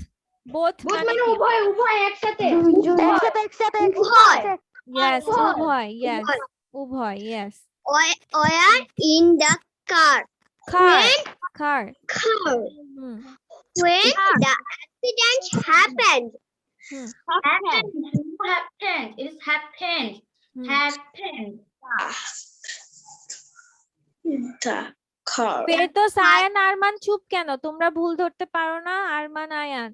Both মানে কি? উভয় একসাথে। Yes, উভয়, yes. উভয়, yes. were in the car Car, car. Hmm, when the accident happened. Happened. It is happened. Hmm. Happened. The car. Ferdous, Ayaan, Arman চুপ কেন? তোমরা ভুল ধরতে পারো না? আরমান, আয়ান।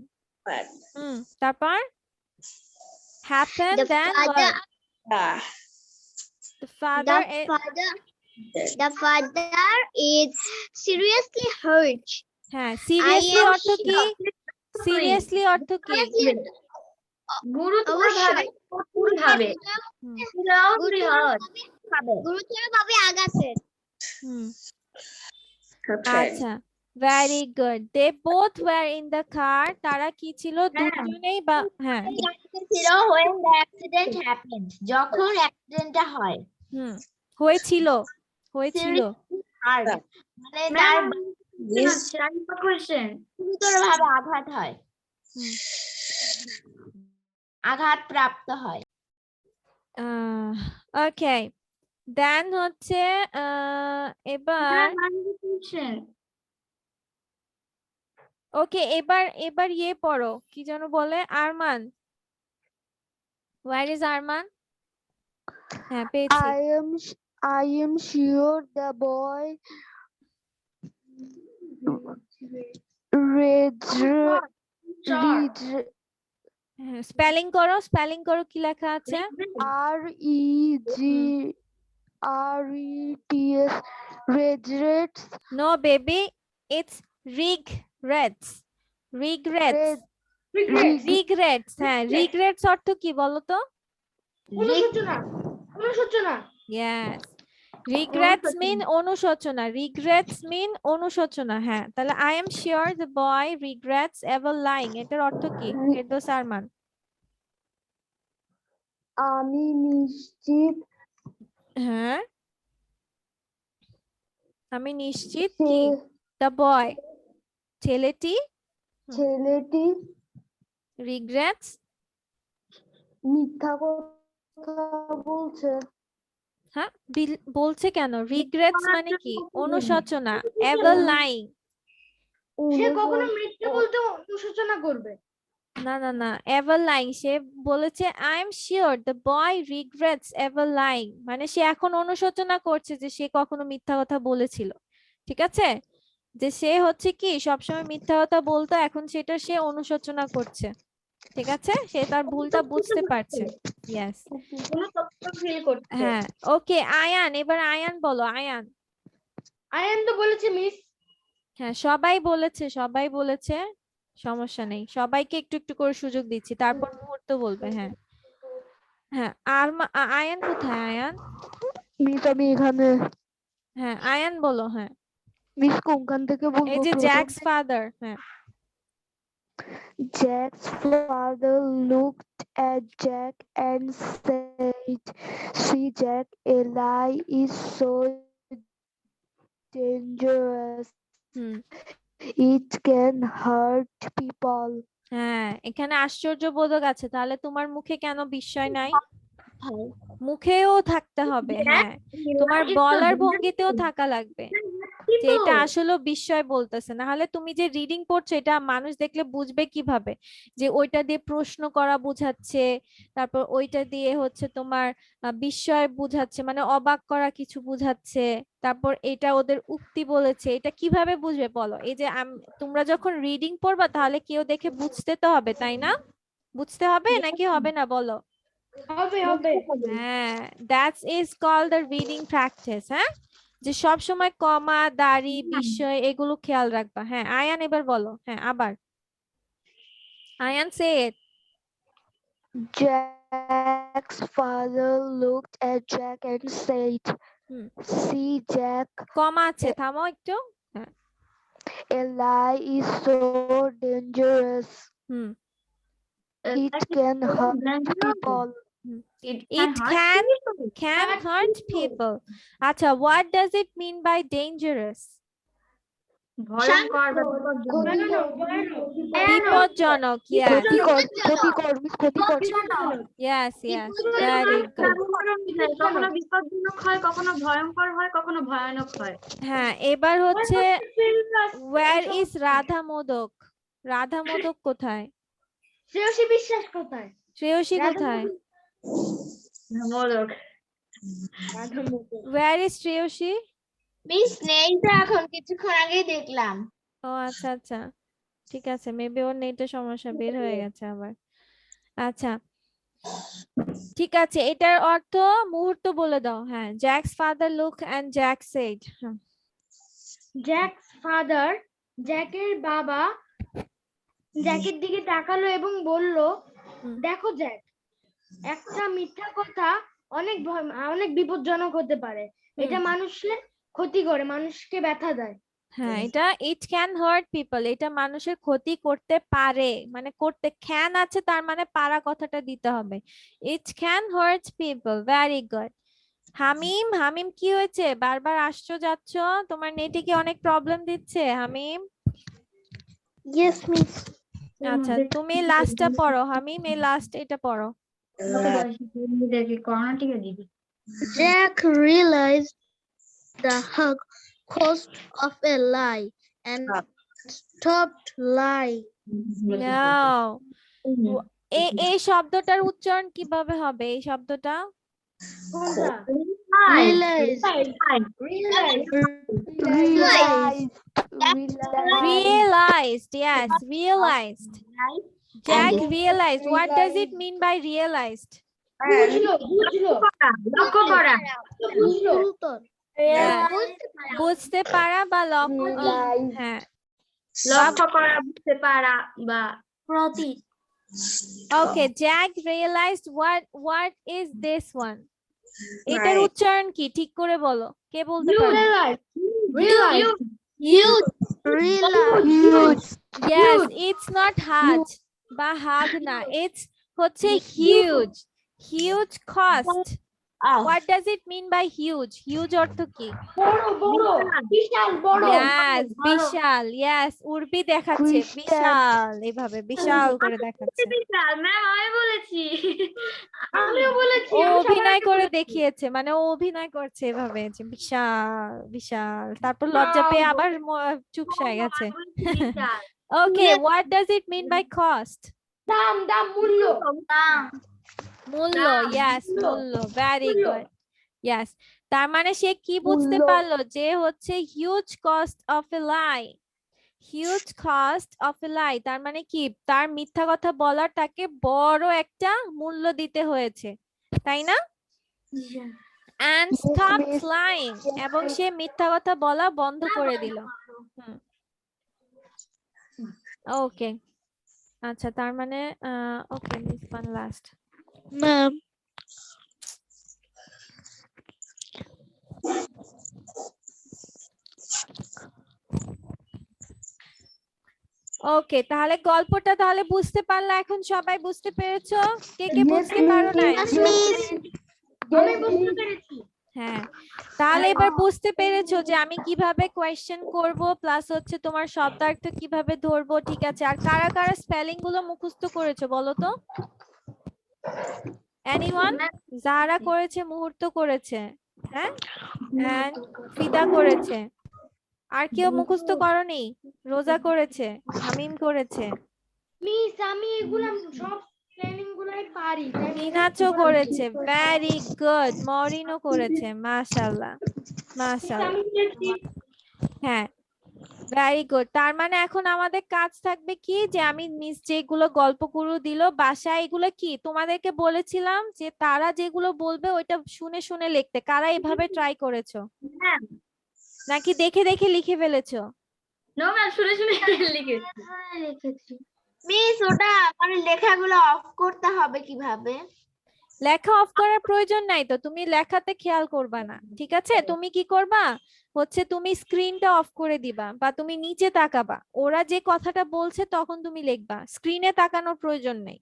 তারপর happened, The then father, what? The the father father is seriously hurt. হ্যাঁ, seriously am অর্থ কি? সিরিয়াসলি অর্থ কি? গুরুতরভাবে, কঠোরভাবে। হুম, Seriously hurt. গুরুতরভাবে আঘাতের। হুম, আচ্ছা, very good. They both were in the car, তারা কি ছিল? দুজনেই বা, হ্যাঁ, ছিল when the accident happened, যখন অ্যাক্সিডেন্টটা হয়। হুম, হয়েছিল, হয়েছিল। আর মানে তার Question. গুরুতরভাবে আঘাত হয়, হুম, আঘাত প্রাপ্ত হয়। ওকে, দেন হচ্ছে এবার Question. ওকে, এবার ইয়ে পড়ো, কি যেন বলে আরমান, Where is Arman? হ্যাঁ পেয়েছি। I am sure the boy spelling করো কি লেখা আছে? REGRETS regrets No baby, it's regrets. Regrets. Regrets. হ্যাঁ, regrets অর্থ কি বলো তো? অনুশোচনা। Yes. Regrets mean অনুশোচনা। Regrets mean অনুশোচনা। হ্যাঁ, তাহলে I am sure the boy regrets ever lying. এটার অর্থ কি? ফেরদৌস আরমান। আমি নিশ্চিত হ্যাঁ, আমি নিশ্চিত কি? The boy. ছেলেটি regrets মিথ্যা কথা বলছে। হ্যাঁ, বলছে কেন? regrets মানে কি? অনুশোচনা। ever lying. সে কখনো মিথ্যে বলতে অনুশোচনা করবে। না ever lying, সে বলেছে I am sure the boy regrets ever lying, মানে সে এখন অনুশোচনা করছে যে সে কখনো মিথ্যা কথা বলেছিল। ঠিক আছে, যে সে হচ্ছে কি সবসময় মিথ্যা কথা বলতো, এখন সেটা সে অনুশোচনা করছে। ঠিক আছে, সে তার ভুলটা বুঝতে পারছে। ইয়েস, হ্যাঁ ওকে। আয়ান, এবার আয়ান বলো। আয়ান তো বলেছে মিস। হ্যাঁ সবাই বলেছে, সমস্যা নেই, সবাইকে একটু একটু করে সুযোগ দিচ্ছি, তারপর মুহূর্ত বলবে। হ্যাঁ আর আয়ান কোথায়? আয়ান মিস আমি এখানে। হ্যাঁ আয়ান বলো। হ্যাঁ মিস কোনখান থেকে বলবো? এই যে জ্যাকস ফাদার। হ্যাঁ Jack's father looked at Jack and said, "See, Jack, a lie is so dangerous. It can hurt people." হ্যাঁ, এখানে আশ্চর্যবোধক আছে, তাহলে তোমার মুখে কেন বিস্ময় নাই? মুখেও থাকতে হবে। হ্যাঁ, তোমার বলার ভঙ্গিতেও থাকা লাগবে যে এটা আসলে বিস্ময় বলতেছে, না হলে তুমি যে রিডিং পড়ছো এটা মানুষ দেখলে বুঝবে কিভাবে যে ওইটা দিয়ে প্রশ্ন করা বুঝাচ্ছে, তারপর ওইটা দিয়ে হচ্ছে তোমার বিস্ময় বুঝাচ্ছে, মানে অবাক করা কিছু বুঝাচ্ছে, তারপর এটা ওদের উক্তি বলেছে, এটা কিভাবে বুঝবে বলো? এই যে তোমরা যখন রিডিং পড়বা তাহলে কেউ দেখে বুঝতে তো হবে, তাই না? বুঝতে হবে নাকি হবে না বলো? হবে। হ্যাঁ, that's is called the reading practice. হ্যাঁ, যে সব সময় কমা, দাড়ি, বিষয় এগুলো খেয়াল রাখবা। হ্যাঁ আয়ান এবার বলো। হ্যাঁ আবার আয়ান সে ইট। Jack's father looked at Jack and said, "See, Jack, কমা আছে, থামো একটু। a lie is so dangerous. It can hurt people." It can hurt people. আচ্ছা, what does it mean by dangerous? বিপজ্জনক। Yes, very good. কখনো বিপজ্জনক হয়, কখনো ভয়ঙ্কর হয়, কখনো ভয়ানক হয়। হ্যাঁ, এবার হচ্ছে where is রাধা মোদক? রাধা মোদক কোথায়? শ্রেয়সী বিশ্বাস কোথায়? শ্রেয়সী কোথায়? Where is Shreyasi? মিস নেই তো, এখন কিছুক্ষণ আগেই দেখলাম। ও আচ্ছা, ঠিক আছে, মেবি ওর নেটের সমস্যা, বের হয়ে গেছে আবার। আচ্ছা ঠিক আছে, এটার অর্থ মুহূর্ত বলে দাও। হ্যাঁ, Jack's father look and Jack said. Jack's father, জ্যাকের বাবা জ্যাকের দিকে তাকালো এবং বলল, দেখো জ্যাক, একটা মিথ্যা কথা অনেক বিপজ্জনক হতে পারে। এটা মানুষের ক্ষতি করে, মানুষকে ব্যথা দেয়। হ্যাঁ, এটা ইট ক্যান হার্ট পিপল, এটা মানুষের ক্ষতি করতে পারে, মানে করতে ক্যান আছে, তার মানে পারা কথাটা দিতে হবে। It can hurt people. Very good. Hamim কি হয়েছে? বারবার আসছো যাচ্ছ, তোমার নেটে কি অনেক প্রবলেম দিচ্ছে হামিম? Yes, miss. আচ্ছা, তুমি লাস্টটা পড়ো হামিম, এই লাস্ট এটা পড়ো। Jack realized the cost of a lie and stopped lying. নাও, এই শব্দটার উচ্চারণ কিভাবে হবে? এই শব্দটা realized. Yes, realized. Jack realized. What does it mean by realized? লক্ষ্য করা বুঝতে পারা বা হ্যাঁ লক্ষ্য করা বুঝতে পারা বা প্রতি Okay, Jack realized what is this one? এটার উচ্চারণ কি ঠিক করে বলো, কে বলতে পারবে? Yes, it's not hard বা হাগ না, it's হচ্ছে huge. Huge cost. What does it mean by huge? Huge অর্থ কি? Yes, বিশাল. Yes, উর্বি দেখাচ্ছে বিশাল, এইভাবে বিশাল করে দেখাচ্ছে। ম্যাম আমি বলেছি, আমিও বলেছি, ও অভিনয় করে দেখিয়েছে, মানে ও অভিনয় করছে এভাবে যে বিশাল বিশাল, তারপর লজ্জা পেয়ে আবার চুপ হয়ে গেছে। Okay, what does it mean by cost? দাম মূল্য মূল্য, yes, মূল্য, very good. Yes, তার মানে সে কি বুঝতে পারলো যে হচ্ছে huge cost of a lie. Huge cost of a lie তার মানে কি, তার মিথ্যা কথা বলার তাকে বড় একটা মূল্য দিতে হয়েছে, তাই না? And stopped lying, এবং সে মিথ্যা কথা বলা বন্ধ করে দিল। ওকে, আচ্ছা, তার মানে ওকে, মিস ওয়ান লাস্ট ম্যাম। ওকে, তাহলে গল্পটা তাহলে বুঝতে পারলা? এখন সবাই বুঝতে পেরেছো? কে কে বুঝতে পারো না? আমি বুঝতে পেরেছি। হ্যাঁ, তাহলে এবার বুঝতে পেরেছো যে আমি কিভাবে কোয়েশ্চেন করব, প্লাস হচ্ছে তোমার শব্দার্থ কিভাবে ধরবো, ঠিক আছে? আর কারা কারা স্পেলিং গুলো মুখস্থ করেছো বলো তো? এনিওয়ান? যারা করেছে, মুহূর্ত করেছে, হ্যাঁ, এন্ড ফিদা করেছে। আর কেউ মুখস্থ করনি? রোজা করেছে, শামিম করেছে, মিস আমি এগুলা সব প্ল্যানিং গুলাই পারি। মিনাচও করেছে, ভেরি গুড, মরিনও করেছে, মাশাআল্লাহ মাশাআল্লাহ, হ্যাঁ, ভেরি গুড। তার মানে এখন আমাদের কাজ থাকবে কি, যে আমি মিস যেগুলো গল্পগুলো দিল বাসায়, এগুলো কি তোমাদেরকে বলেছিলাম যে তারা যেগুলো বলবে ওইটা শুনে শুনে লিখতে। কারা এভাবে ট্রাই করেছো নাকি দেখে দেখে লিখে ফেলেছো? নো ম্যাম, শুনে শুনে লিখেছি। মিস ওটা মানে লেখাগুলো অফ করতে হবে কিভাবে? লেখা অফ করার প্রয়োজন নাই তো, তুমি লেখাতে খেয়াল করবা না, ঠিক আছে? তুমি কি করবা হচ্ছে, তুমি স্ক্রিনটা অফ করে দিবা বা তুমি নিচে তাকাবা, ওরা যে কথাটা বলছে তখন তুমি লিখবা, স্ক্রিনে তাকানোর প্রয়োজন নেই।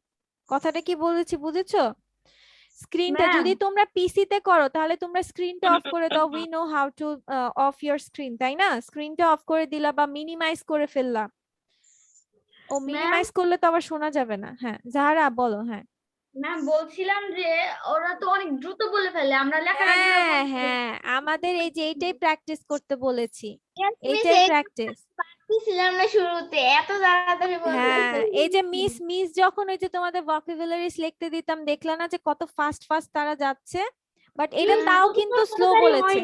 কথাটা কি বলেছি বুঝেছো? স্ক্রিনটা যদি তোমরা পিসিতে করো তাহলে তোমরা স্ক্রিনটা অফ করে দাও, we know how two of your screen, তাই না? স্ক্রিনটা অফ করে দিলা বা মিনিমাইজ করে ফেললা। ও মিনিমাইজ করলে তো আবার শোনা যাবে না। হ্যাঁ জাহারা বলো। হ্যাঁ ম্যাম বলছিলাম যে ওরা তো অনেক দ্রুত বলে ফেলে, আমরা লেখাটা হ্যাঁ হ্যাঁ, আমাদের এই যে এইটাই প্র্যাকটিস করতে বলেছি, এইটাই প্র্যাকটিস। ছিলাম না শুরুতে, এত তাড়াতাড়ি হ্যাঁ, এই যে মিস যখন ওই যে তোমাদের ভোকাবুলারিজ লিখতে দিতাম, দেখলা না যে কত ফাস্ট ফাস্ট তারা যাচ্ছে, বাট এটা তাও কিন্তু স্লো বলেছে,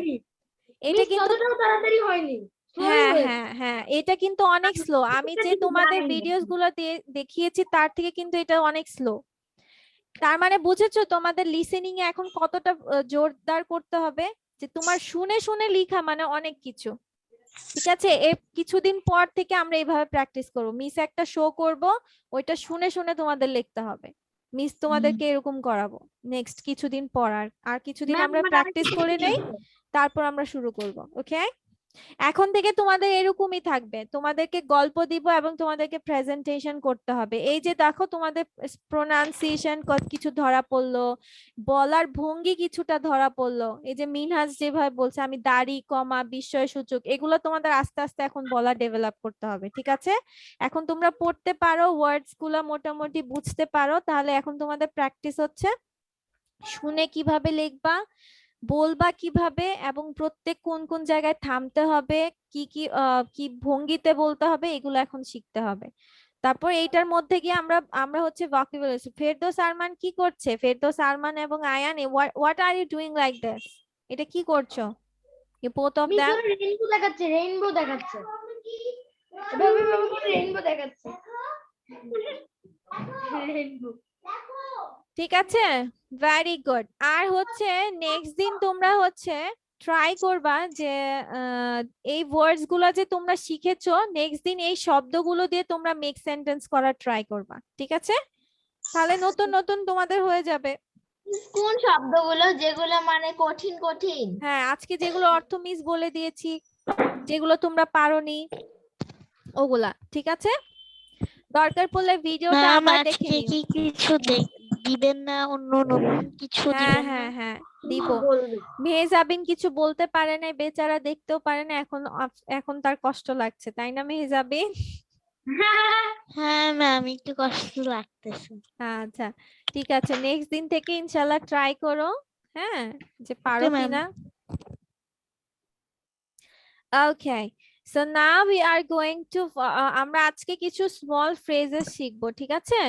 এটা কিন্তু তাড়াতাড়ি হয়নি। হ্যাঁ হ্যাঁ হ্যাঁ, এটা কিন্তু অনেক স্লো। আমি যে তোমাদের ভিডিওস গুলো দেখিয়েছি তার থেকে কিন্তু এটা অনেক স্লো। তার মানে বুঝেছো তোমাদের লিসেনিং এ এখন কতটা জোরদার করতে হবে, যে তোমার শুনে শুনে লেখা মানে অনেক কিছু, ঠিক আছে? এই কিছুদিন পর থেকে আমরা এইভাবে প্র্যাকটিস করব। মিস একটা শো করব, ওইটা শুনে শুনে তোমাদের লিখতে হবে। মিস তোমাদেরকে এরকম করাবো নেক্সট কিছুদিন পর। আর কিছুদিন আমরা প্র্যাকটিস করে নেই, তারপর আমরা শুরু করব। ওকে, এখন থেকে তোমাদের এরকমই থাকবে, তোমাদেরকে গল্প দিব এবং তোমাদেরকে প্রেজেন্টেশন করতে হবে। এই যে দেখো তোমাদের প্রোনাউন্সিয়েশন কিছু ধরা পড়লো, বলার ভঙ্গি কিছুটা ধরা পড়লো। এই যে মিনহাজ যেভাবে বলছে আমি দাড়ি কমা বিস্ময় সূচক, এগুলো তোমাদের আস্তে আস্তে এখন বলা ডেভেলপ করতে হবে, ঠিক আছে? এখন তোমরা পড়তে পারো, ওয়ার্ডস গুলো মোটামুটি বুঝতে পারো, তাহলে এখন তোমাদের প্র্যাকটিস হচ্ছে শুনে কিভাবে লিখবা, বলবা কিভাবে, এবং প্রত্যেক কোন কোন জায়গায় থামতে হবে, কি কি কি ভঙ্গিতে বলতে হবে, এগুলো এখন শিখতে হবে। তারপর এইটার মধ্যে গিয়ে আমরা হচ্ছে ভোকাবুলারি। ফেরদৌস আরমান কি করছে? ফেরদৌস আরমান এবং Ayan, what are you doing like this? এটা কি করছো? You both of them? Rainbow দেখাচ্ছে, রেইনবো দেখাচ্ছে, এভাবে রেইনবো দেখাচ্ছে, রেইনবো। ঠিক আছে, ভেরি গুড। আর হচ্ছে নেক্সট দিন তোমরা হচ্ছে ট্রাই করবা যে এই ওয়ার্ডস গুলো যে তোমরা শিখেছো, নেক্সট দিন এই শব্দগুলো দিয়ে তোমরা মেক সেন্টেন্স করার ট্রাই করবা, ঠিক আছে? তাহলে নতুন নতুন তোমাদের হয়ে যাবে। কোন শব্দগুলো যেগুলো মানে কঠিন কঠিন? হ্যাঁ, আজকে যেগুলো অর্থ মিস বলে দিয়েছি, যেগুলো তোমরা পারোনি ওগুলা, ঠিক আছে? দরকার পড়লে ভিডিওটা আবার দেখে নিও। কি কিছু দিবেন না, অন্য নতুন কিছু হ্যাঁ দিবেন না? হ্যাঁ হ্যাঁ দিব। মেহজাবিন কিছু বলতে পারে না, বেচারা দেখতেও পারে না, এখন তার কষ্ট লাগছে, তাই না মেহজাবিন? হ্যাঁ ম্যাম, একটু কষ্ট লাগতেছে। আচ্ছা ঠিক আছে, নেক্সট দিন থেকে ইনশাআল্লাহ ট্রাই করো, হ্যাঁ, যে পারো ma'am. কিনা। Okay, so now we are going to, আমরা আজকে কিছু স্মল ফ্রেজেস শিখবো, ঠিক আছে?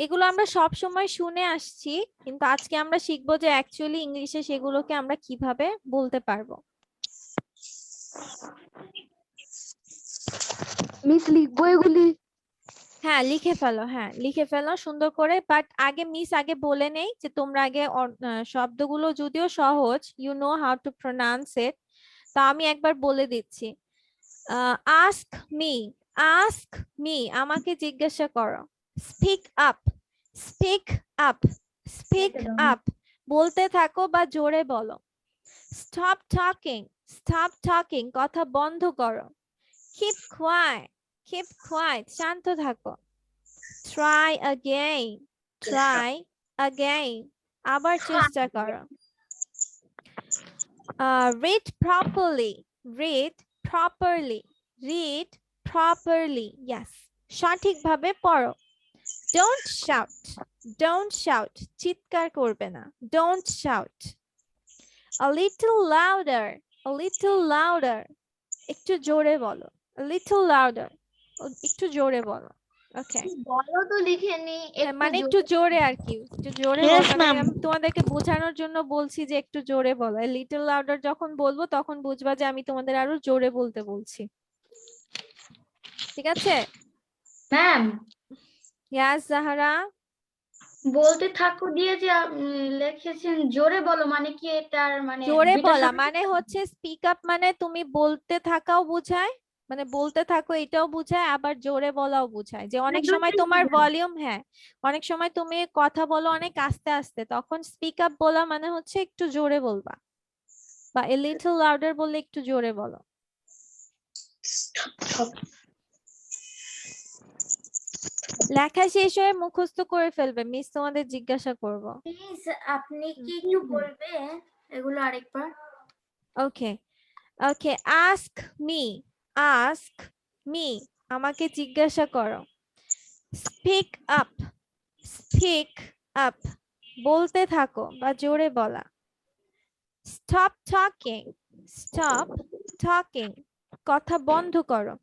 এগুলো আমরা সব সময় শুনে আসছি, কিন্তু আজকে আমরা শিখবো যে অ্যাকচুয়ালি ইংলিশে সেগুলোকে আমরা কিভাবে বলতে পারবো। মিস লিখবো এগুলি? হ্যাঁ লিখে ফেলো, হ্যাঁ লিখে ফেলো সুন্দর করে, বাট আগে মিস আগে বলে নেই যে তোমরা আগে শব্দগুলো যদিও সহজ, you know how to pronounce it, তা আমি একবার বলে দিচ্ছি। আস্ক মি, আস্ক মি, আমাকে জিজ্ঞাসা করো। Speak up, speak up, speak up, বলতে থাকো বা জোরে বলো। স্টপ টকিং, স্টপ টকিং, কথা বন্ধ করো। কিপ কোয়াইট, কিপ কোয়াইট, শান্ত থাকো। ট্রাই again, ট্রাই again, আবার চেষ্টা করো। read properly, read properly, read properly, yes, সঠিকভাবে পড়ো। don't shout, don't shout, চিৎকার করবে না, don't shout. a little louder, a little louder, একটু জোরে বলো। a little louder, একটু জোরে বলো। ওকে, বলো তো লিখে নি, মানে একটু জোরে আর কি, একটু জোরে Yes, বলো, মানে ma'am. আমি তোমাদেরকে বোঝানোর জন্য বলছি যে একটু জোরে বলো। লিটল লাউডার যখন বলবো তখন বুঝবা যে আমি তোমাদের আরো জোরে বলতে বলছি, ঠিক আছে? ম্যাম, ইয়াস জাহারা, বলতে থাকো দিয়ে যে লিখেছেন জোরে বলো, মানে কি এটার মানে জোরে দুইটার বলা সাথে- মানে হচ্ছে স্পিক আপ, মানে তুমি বলতে থাকাও বোঝায়, মানে বলতে থাকো এটাও বোঝায়, আবার জোরে বলাও বোঝায়। যে অনেক সময় দুটোই তোমার বোঝায়। ভলিউম, হ্যাঁ অনেক সময় তুমি কথা বলো অনেক আস্তে আস্তে, তখন স্পিক আপ বলা মানে হচ্ছে একটু জোরে বলবা, বা a little louder বললে একটু জোরে বলো। লেখা শেষ হয়ে মুখস্থ করে ফেলবে, মিস তোমাদের জিজ্ঞাসা করব। প্লিজ আপনি কি একটু বলবেন এগুলো আরেকবার? ওকে ওকে, আস্ক মি, আস্ক মি, আমাকে জিজ্ঞাসা করো। স্পিক আপ, স্পিক আপ, বলতে থাকো বা জোরে বলা। স্টপ টকিং, স্টপ টকিং, কথা বন্ধ করো।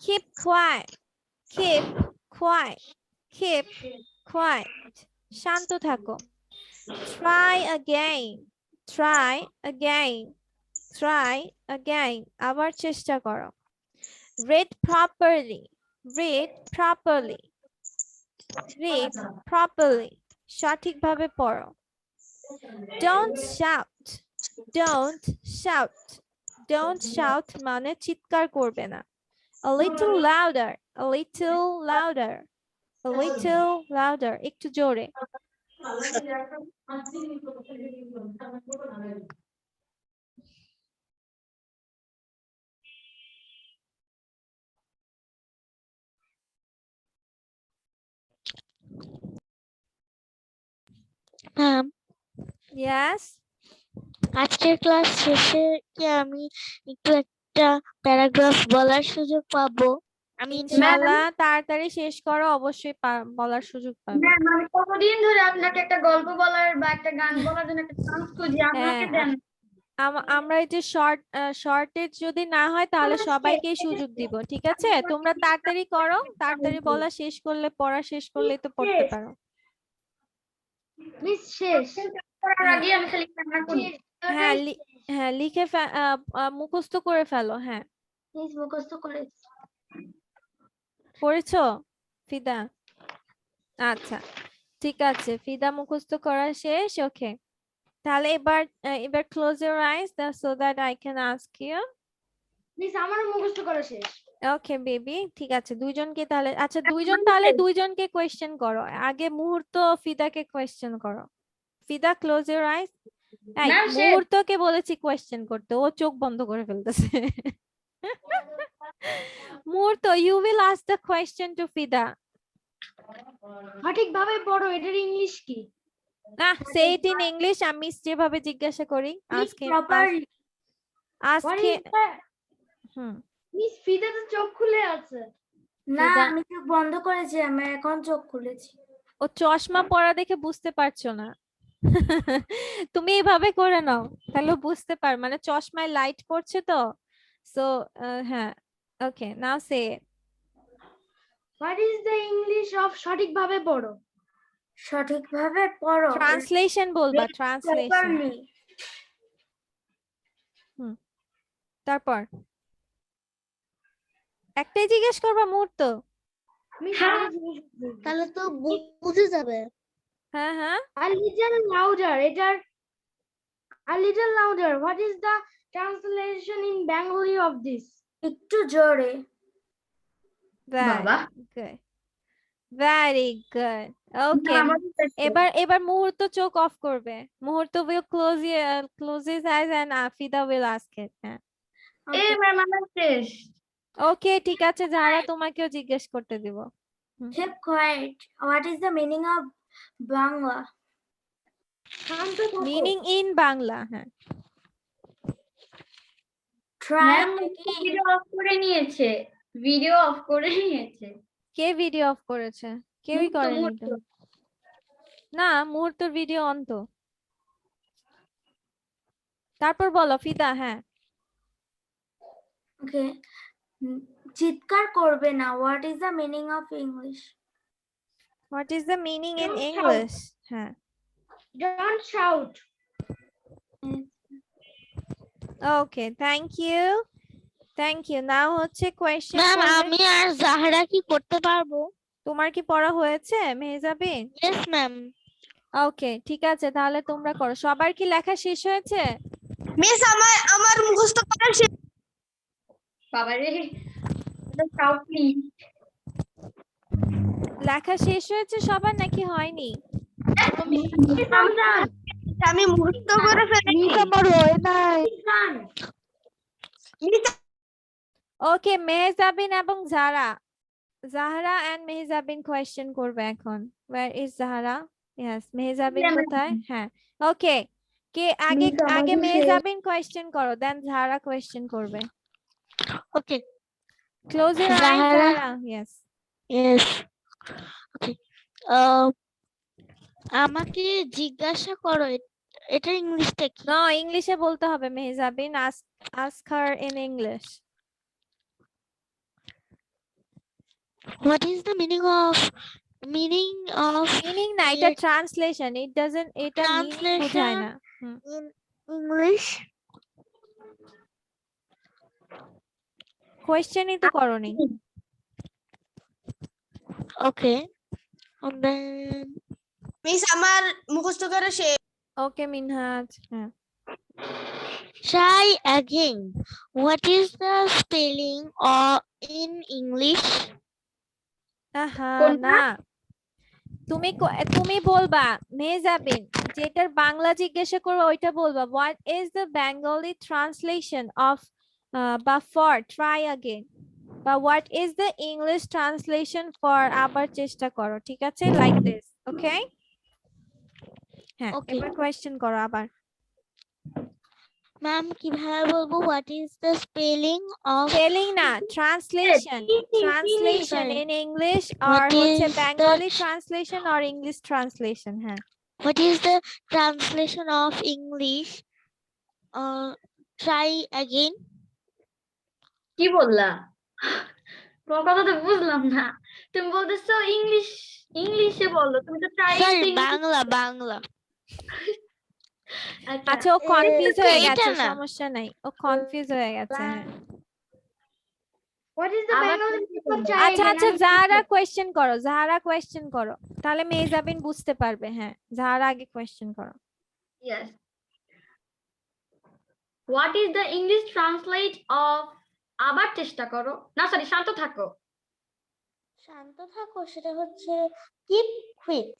Keep quiet, keep quiet, keep quiet, শান্ত থাকো। Try again, try again, try again, আবার চেষ্টা করো। read properly, read properly, read properly, সঠিকভাবে পড়ো। don't shout, don't shout, don't shout মানে চিৎকার করবে না। a little louder, a little louder, a little louder, একটু জোরে। ম্যাম, yes, আজকের ক্লাস শেষে কি আমি একটু একটা প্যারাগ্রাফ বলার সুযোগ পাবো? আমি ইনশাআল্লাহ তাড়াতাড়ি শেষ করো, অবশ্যই বলার সুযোগ পাবে। ম্যাম, আমি কতদিন ধরে আপনাকে একটা গল্প বলার বা একটা গান বলার জন্য একটা চান্স খুঁজি, আমাকে হ্যাঁ, দেন। আমরা এই যে শর্টেজ যদি না হয় তাহলে সবাইকে সুযোগ দিব, ঠিক আছে? তোমরা তাড়াতাড়ি করো, তাড়াতাড়ি বলা শেষ করলে, পড়া শেষ করলে তো পড়তে পারো। মিস শেষ করার আগে আমি খালি কান্না করি। হ্যাঁ হ্যাঁ লিখে মুখস্থ করে ফেলো। হ্যাঁ মিস মুখস্থ করেছি। করেছো ফিদা? আচ্ছা ঠিক আছে, ফিদা মুখস্থ করা শেষ। ওকে, তাহলে এবার close your eyes so that I can ask you. Miss আমারও মুখস্থ করা শেষ। ওকে বেবি, ঠিক আছে দুইজনকে তাহলে, আচ্ছা দুইজনকে কোয়েশ্চেন করো। আগে মুহূর্ত ফিদাকে কোয়েশ্চেন করো। ফিদা ক্লোজ ইউর আইস। এই Ma'am, সে- মুহূর্তকে বলেছি কোয়েশ্চেন করতে, ও চোখ বন্ধ করে ফেলতেছে। মুহূর্ত, you will ask the question to Fida. সঠিকভাবে পড়ো, এটার ইংলিশ কি? না সে ইট ইন ইংলিশ, আমি যেভাবে জিজ্ঞাসা করি আজকে প্রপারলি আজকে মিস ফিদা তো চোখ খুলে আছে। না ফিদা- আমি চোখ বন্ধ করেছি, আমি এখন চোখ খুলেছি। ও চশমা পরা দেখে বুঝতে পারছো না। তুমি এইভাবে করে নাও তাহলে ও বুঝতে পার, মানে চশমায় লাইট পড়ছে তো। সো হ্যাঁ okay, now say what is the English of সঠিকভাবে পড়ো? সঠিকভাবে পড়ো ট্রান্সলেশন বলবা, ট্রান্সলেশন। তারপর একটাই জিজ্ঞেস করবা মুহূর্ত। তাহলে তো বুঝে যাবে। হ্যাঁ হ্যাঁ A little louder, a little louder. What is the translation in Bengali of this? একটু জোরে। বাবা। Very good. ওকে, এবার মুহূর্ত চোখ অফ করবে। মুহূর্ত will close his eyes and Afida will ask it. হ্যাঁ এই ম্যাম আমার শেষ। ওকে ঠিক আছে, যারা তোমাকেও জিজ্ঞেস করতে দিব। Keep quiet. What is the meaning of Bangla? শান্ত থাকো। Meaning in Bangla. হ্যাঁ Try ভিডিও অফ করে নিয়েছে, ভিডিও অফ করে নিয়েছে। কে ভিডিও অফ করেছে? কেউই করেনি তো। না মুহূর্তের ভিডিও অন তো। তারপর বলো ফিদা। হ্যাঁ ওকে, চিৎকার করবে না। What is the meaning of English? What is the meaning in Don't shout. English? হ্যাঁ Don't shout. Okay thank you now হচ্ছে কোয়েশ্চেন। ম্যাম আমি আর জাহরা কি করতে পারবো? তোমার কি পড়া হয়েছে মেহজাবিন? Yes ma'am. ওকে ঠিক আছে, তাহলে তোমরা করো। সবার কি লেখা শেষ হয়েছে? মিস আমার মুখস্থ করা শেষ। বাবারে shout please। লেখা শেষ হয়েছে সবার নাকি হয়নি? আমি মুখস্থ করে ফেলেছি। আমার হয় নাই। মিস ওকে মেহজাবিন এবং জাহরা এন্ড মেহজাবিন কোয়েশ্চেন করবে এখন। Where is Zahra? Yes Mehjabin কোথায়? হ্যাঁ ওকে, কে আগে মেহজাবিন কোয়েশ্চেন করো, দেন জাহরা কোয়েশ্চেন করবে। Okay close your eyes Zahra. Zahra. Yes yes okay. আমাকে জিজ্ঞাসা করো এটা ইংলিশটা কি? নো ইংলিশে বলতে হবে Mehjabin. ask her in English. What is the meaning of meaning না, এটা ট্রান্সলেশন। it doesn't, এটা meaning বোঝায় না। in English? কোয়েশ্চেনই তো করনি। Okay. And then মিস আমার মুখস্থ করা শেষ। ওকে মিনহাজ। হ্যাঁ try again. What is the spelling in English? না তুমি বলবা মেহজাবিন, যেটার বাংলা জিজ্ঞাসা করবে ওইটা বলবা what is the Bengali translation of বা for try again, বা what is the English translation for আবার চেষ্টা করো, ঠিক আছে? like this, okay? হ্যাঁ এবার কোয়েশ্চেন করো আবার। ম্যাম কিভাবে বলবো what is the spelling of spelling না, translation in English or What হচ্ছে is the- Bengali translation or English translation? হ্যাঁ what is the translation of English try again. কি বললা? তোমার কথা তো বুঝলাম না। তুমি বলতেছো ইংলিশে বলো। তুমি তো ট্রাই Sorry, বাংলা। আচ্ছা ও কনফিউজ হয়ে এটা গেছে, না। সমস্যা নাই, ও কনফিউজ হয়ে গেছে। হ্যাঁ। What is the আবার Bengali name for বলুন। chai আচ্ছা again? আচ্ছা জাহারা কোয়েশ্চেন করো, জাহারা কোয়েশ্চেন করো, তাহলে মেহজাবিন বুঝতে পারবে। হ্যাঁ, জাহারা আগে কোয়েশ্চেন করো। Yes. What is the English translate of আবার চেষ্টা করো? না সরি, শান্ত থাকো। শান্ত থাকো সেটা হচ্ছে keep quiet.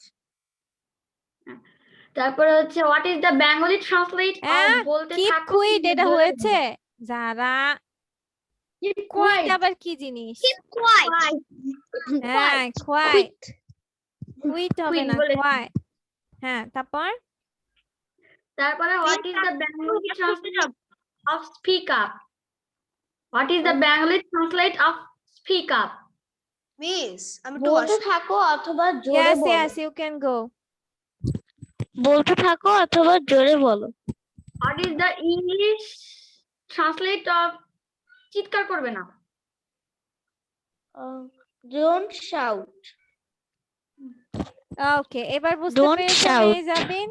তারপরে হচ্ছে what is the Bengali translate of বলতে কিপ থাকো? কুইট, কিন্তু এটা জোরে হয়েছে বলো। যারা Keep কুইট quiet. আবার কি জিনিস? Quiet. হ্যাঁ কোয়াইট, কুইট হবে Queen না, বলেছি। কোয়াইট। হ্যাঁ তারপর তারপরে what is the Bengali translate of speak up? What is the Bengali translate of speak up? Miss আমি একটু বলতে থাকো অথবা জোরে ইয়েস বলো। Yes you can go. বলতে থাকো অথবা জোরে বলো। What is the English translate of চিৎকার করবে না? Don't shout. ওকে, এবার বুঝতে Don't পেরেছো shout. মেহজাবিন?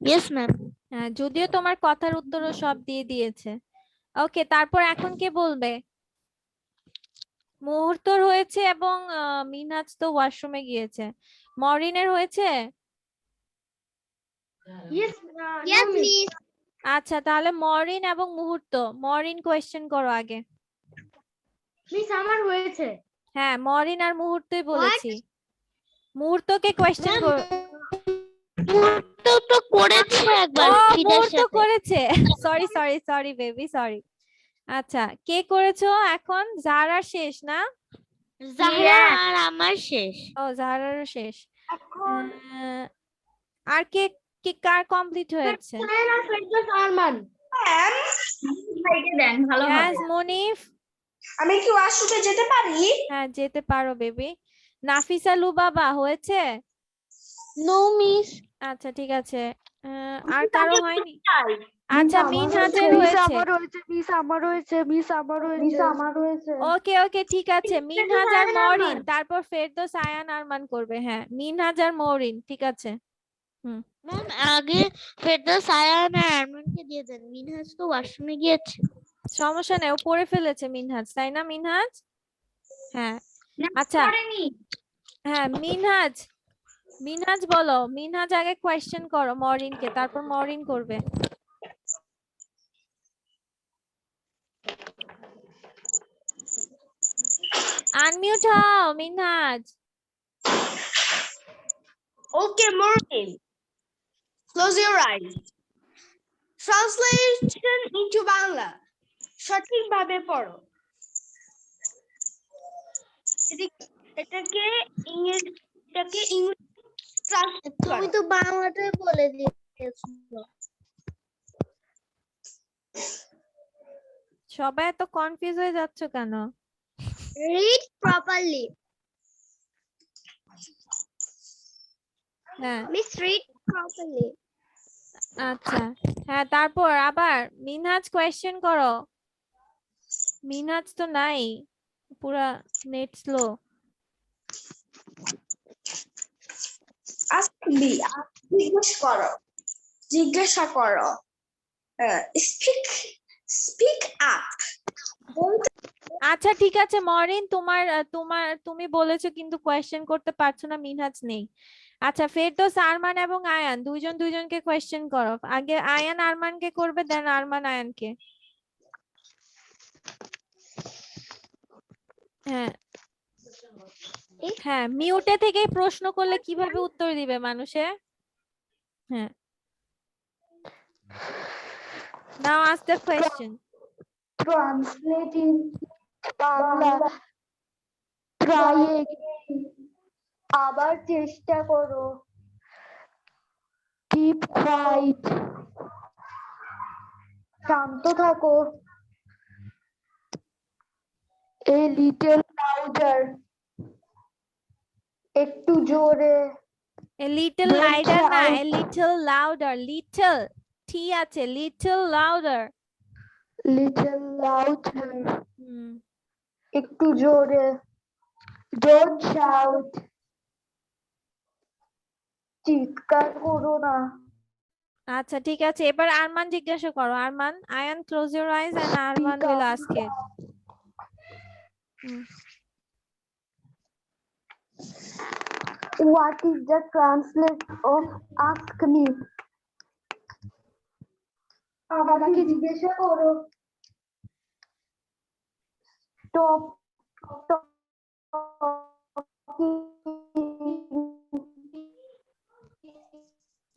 Yes, ma'am. হ্যাঁ, যদিও তোমার কথার উত্তরও সব দিয়ে দিয়েছে। ওকে, তারপর এখন কে বলবে? মুহূর্তর হয়েছে এবং মিনহাজ তো ওয়াশরুমে গিয়েছে। মরিনের হয়েছে? Yes, Yes, no, miss. miss. আচ্ছা, তাহলে মরিন এবং মুহূর্ত, মরিন কোয়েশ্চেন করো আগে। Miss আমার হয়েছে। হ্যাঁ, মরিন আর মুহূর্তই বলেছি। মুহূর্তকে কোয়েশ্চেন করো। মুহূর্ত তো করেছে একবার ও ফিদার মুহূর্ত সাথে। করেছে, sorry sorry sorry baby sorry. আচ্ছা, কে করেছো এখন? জাহারার শেষ না? জাহরা আর আমার শেষ। ও জাহারারও শেষ। আর কে কে কার কমপ্লিট হয়েছে? Sayan আর ফেরদৌস আরমান। ভাইকে দেন, ভালো হবে। ইয়াস মনিফ। আমি কি ওয়াশরুমে যেতে পারি? হ্যাঁ যেতে পারো বেবি। নাফিসা লুবাবা হয়েছে? No, miss. আচ্ছা ঠিক আছে। আর কারো হয়নি? আচ্ছা মিনহাজের মিস হয়েছে। আমার হয়েছে, মিস আমার হয়েছে, মিস আমার হয়েছে, মিস আমার হয়েছে। ওকে ওকে ঠিক আছে, মিনহাজ আর মরিন, তারপর ফেরদৌস আয়ান আরমান করবে। হ্যাঁ মিনহাজ আর মরিন, ঠিক আছে। ম্যাম আগে ফেরদৌস আয়ান আর আরমানকে দিয়ে দেন, মিনহাজ তো ওয়াশরুমে গিয়েছে। সমস্যা নেই, ও পড়ে ফেলেছে মিনহাজ, তাই না মিনহাজ? হ্যাঁ আচ্ছা হ্যাঁ মিনহাজ, মিনহাজ বলো, মিনহাজ আগে কোয়েশ্চেন করো মরিনকে, তারপর মরিন করবে। আনমিউট হও Minhaj. Okay, Maureen. Close your eyes. Translation into Bangla. সঠিকভাবে পড়ো। এটাকে ইংলিশ ট্রান্সলেট তুমি তো বাংলাটাই বলে দিয়েছো। সবাই এত কনফিউজ হয়ে যাচ্ছ কেন? Read properly. হ্যাঁ Miss, read properly. আচ্ছা হ্যাঁ, তারপর আবার মিনহাজ কোয়েশ্চেন করো। মিনহাজ তো নাই, পুরা নেট স্লো। জিজ্ঞাসা করো। Speak up. আচ্ছা ঠিক আছে মরিন, তুমি বলেছো কিন্তু কোয়েশ্চেন করতে পারছো না, মিনহাজ নেই। আচ্ছা ফেরদৌস আরমান এবং আয়ান দুইজনকে কোয়েশ্চেন করো। আগে আয়ান আরমানকে করবে, দেন আরমান আয়ানকে। হ্যাঁ হ্যাঁ, মিউটে থেকে প্রশ্ন করলে কিভাবে উত্তর দিবে মানুষে? হ্যাঁ now ask the question. Translate in Bangla. Try again. আবার চেষ্টা করো। Keep quiet. শান্ত থাকো। A little louder. একটু জোরে। A little Don't lighter না, shout. a little louder, little T আছে, লিটল লাউডার। Little louder. হুম, একটু জোরে। Don't shout. চিৎকার করো না। আচ্ছা ঠিক আছে, এবার আরমান জিজ্ঞাসা করো। Arman, Ayan close your eyes and Arman Speak will up. Ask it. What is the translate of ask me? আমাকে জিজ্ঞাসা করো। Stop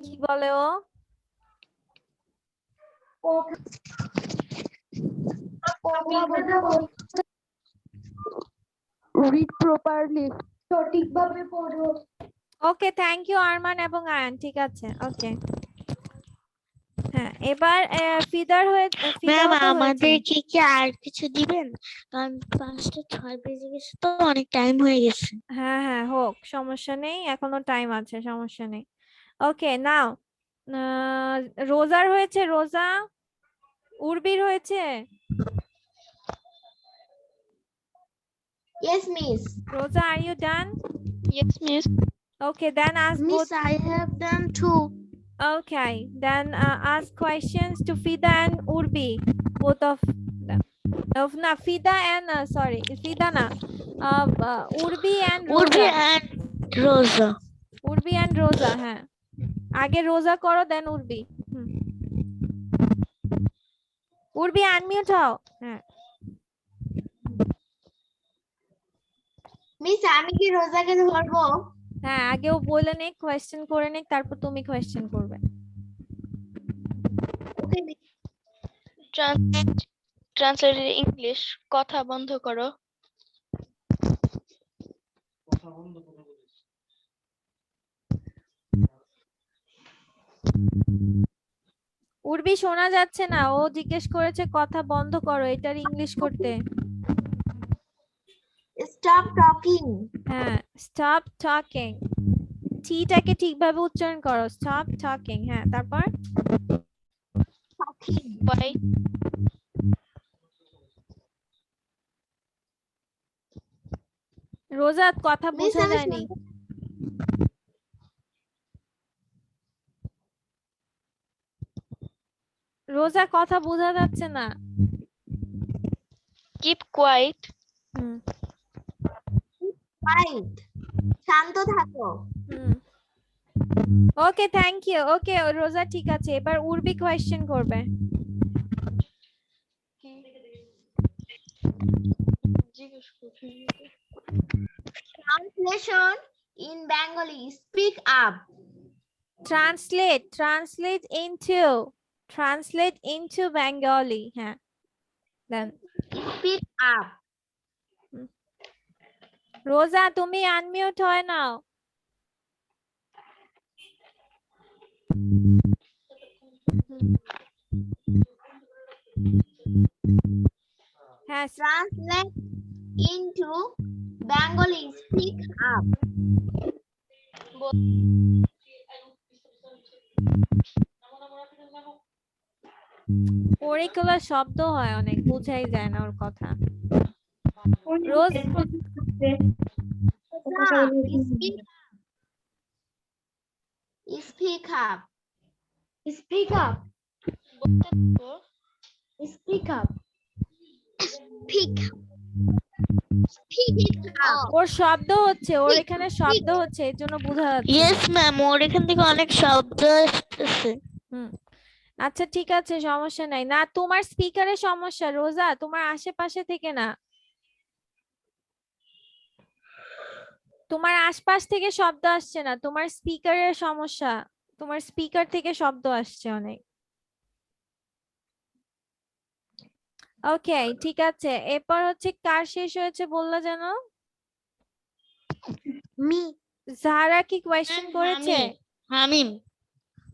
কি বলে ও? Read properly. সঠিকভাবে পড়ো। ওকে, থ্যাংক ইউ আরমান এবং আয়ান। ঠিক আছে, ওকে। হ্যাঁ, এবার ফিদার ম্যাম হয়েছে। আমাদেরকে কি আর কিছু দিবেন? কারণ 5:06 বেজে গেছে তো, অনেক টাইম হয়ে গেছে। হ্যাঁ হ্যাঁ, হোক, সমস্যা নেই, এখনো টাইম আছে, সমস্যা নেই। ওকে, নাও রোজার হয়েছে। রোজা, উর্বির হয়েছে। Yes, miss. Rosa, are you done? Yes, miss. Okay, then ask both. I have done too. Okay, then ask questions to Fida and Urbi, both of them. No, Fida and sorry, Fida na. Urbi and Rosa. Urvi and রোজা। Urbi and Rosa, হ্যাঁ। আগে রোজা করো, then Urbi. Urbi unmute হও। হ্যাঁ। Miss আমি কি রোজাকে ধরবো? হ্যাঁ, আগেও বলে নে, কোয়েশ্চেন করে নে, তারপর তুমি কোয়েশ্চেন করবে। ওকে, Translated English. কথা বন্ধ করো। উর্বি শোনা যাচ্ছে না, ও জিজ্ঞেস করেছে কথা বন্ধ করো, এটার ইংলিশ করতে। stop talking. হ্যাঁ, স্টপ টকিং, টিটাকে ঠিকভাবে উচ্চারণ করো, স্টপ টকিং। হ্যাঁ, তারপর Bye. রোজা কথা মিস বোঝা আমি যায়নি। রোজা কথা বোঝা যাচ্ছে না। Keep quiet. হুম Quiet. শান্ত থাকো। হুম, ওকে, থ্যাংক ইউ। ওকে রোজা, ঠিক আছে, এবার উর্বি কোয়েশ্চেন করবে। Translation in Bengali. Speak up. Translate into Bengali. হ্যাঁ, then Speak up. রোজা তুমি আনমিউট হয় নাও। হ্যাঁ, Translate into Bengali. Speak up. পরিকলা শব্দ হয় অনেক, বোঝাই যায় না ওর কথা। রোজ Speak up. Speak up. Speak up. Speak up. ওর শব্দ হচ্ছে, ওর এখানে শব্দ হচ্ছে, এর জন্য বোঝা যাচ্ছে। ইয়েস ম্যাম, ওর এখান থেকে অনেক শব্দ আসতেছে। আচ্ছা ঠিক আছে, সমস্যা নাই। না, তোমার স্পিকারের সমস্যা রোজা, তোমার আশেপাশে থেকে না, তোমার আশপাশ থেকে শব্দ আসছে না, তোমার স্পিকারের সমস্যা, তোমার স্পিকার থেকে শব্দ আসছে অনেক। ওকে, ঠিক আছে, এরপর হচ্ছে কার শেষ হয়েছে বললা যেন? Me. জাহরা কি কোয়েশ্চেন করেছে? হামিম।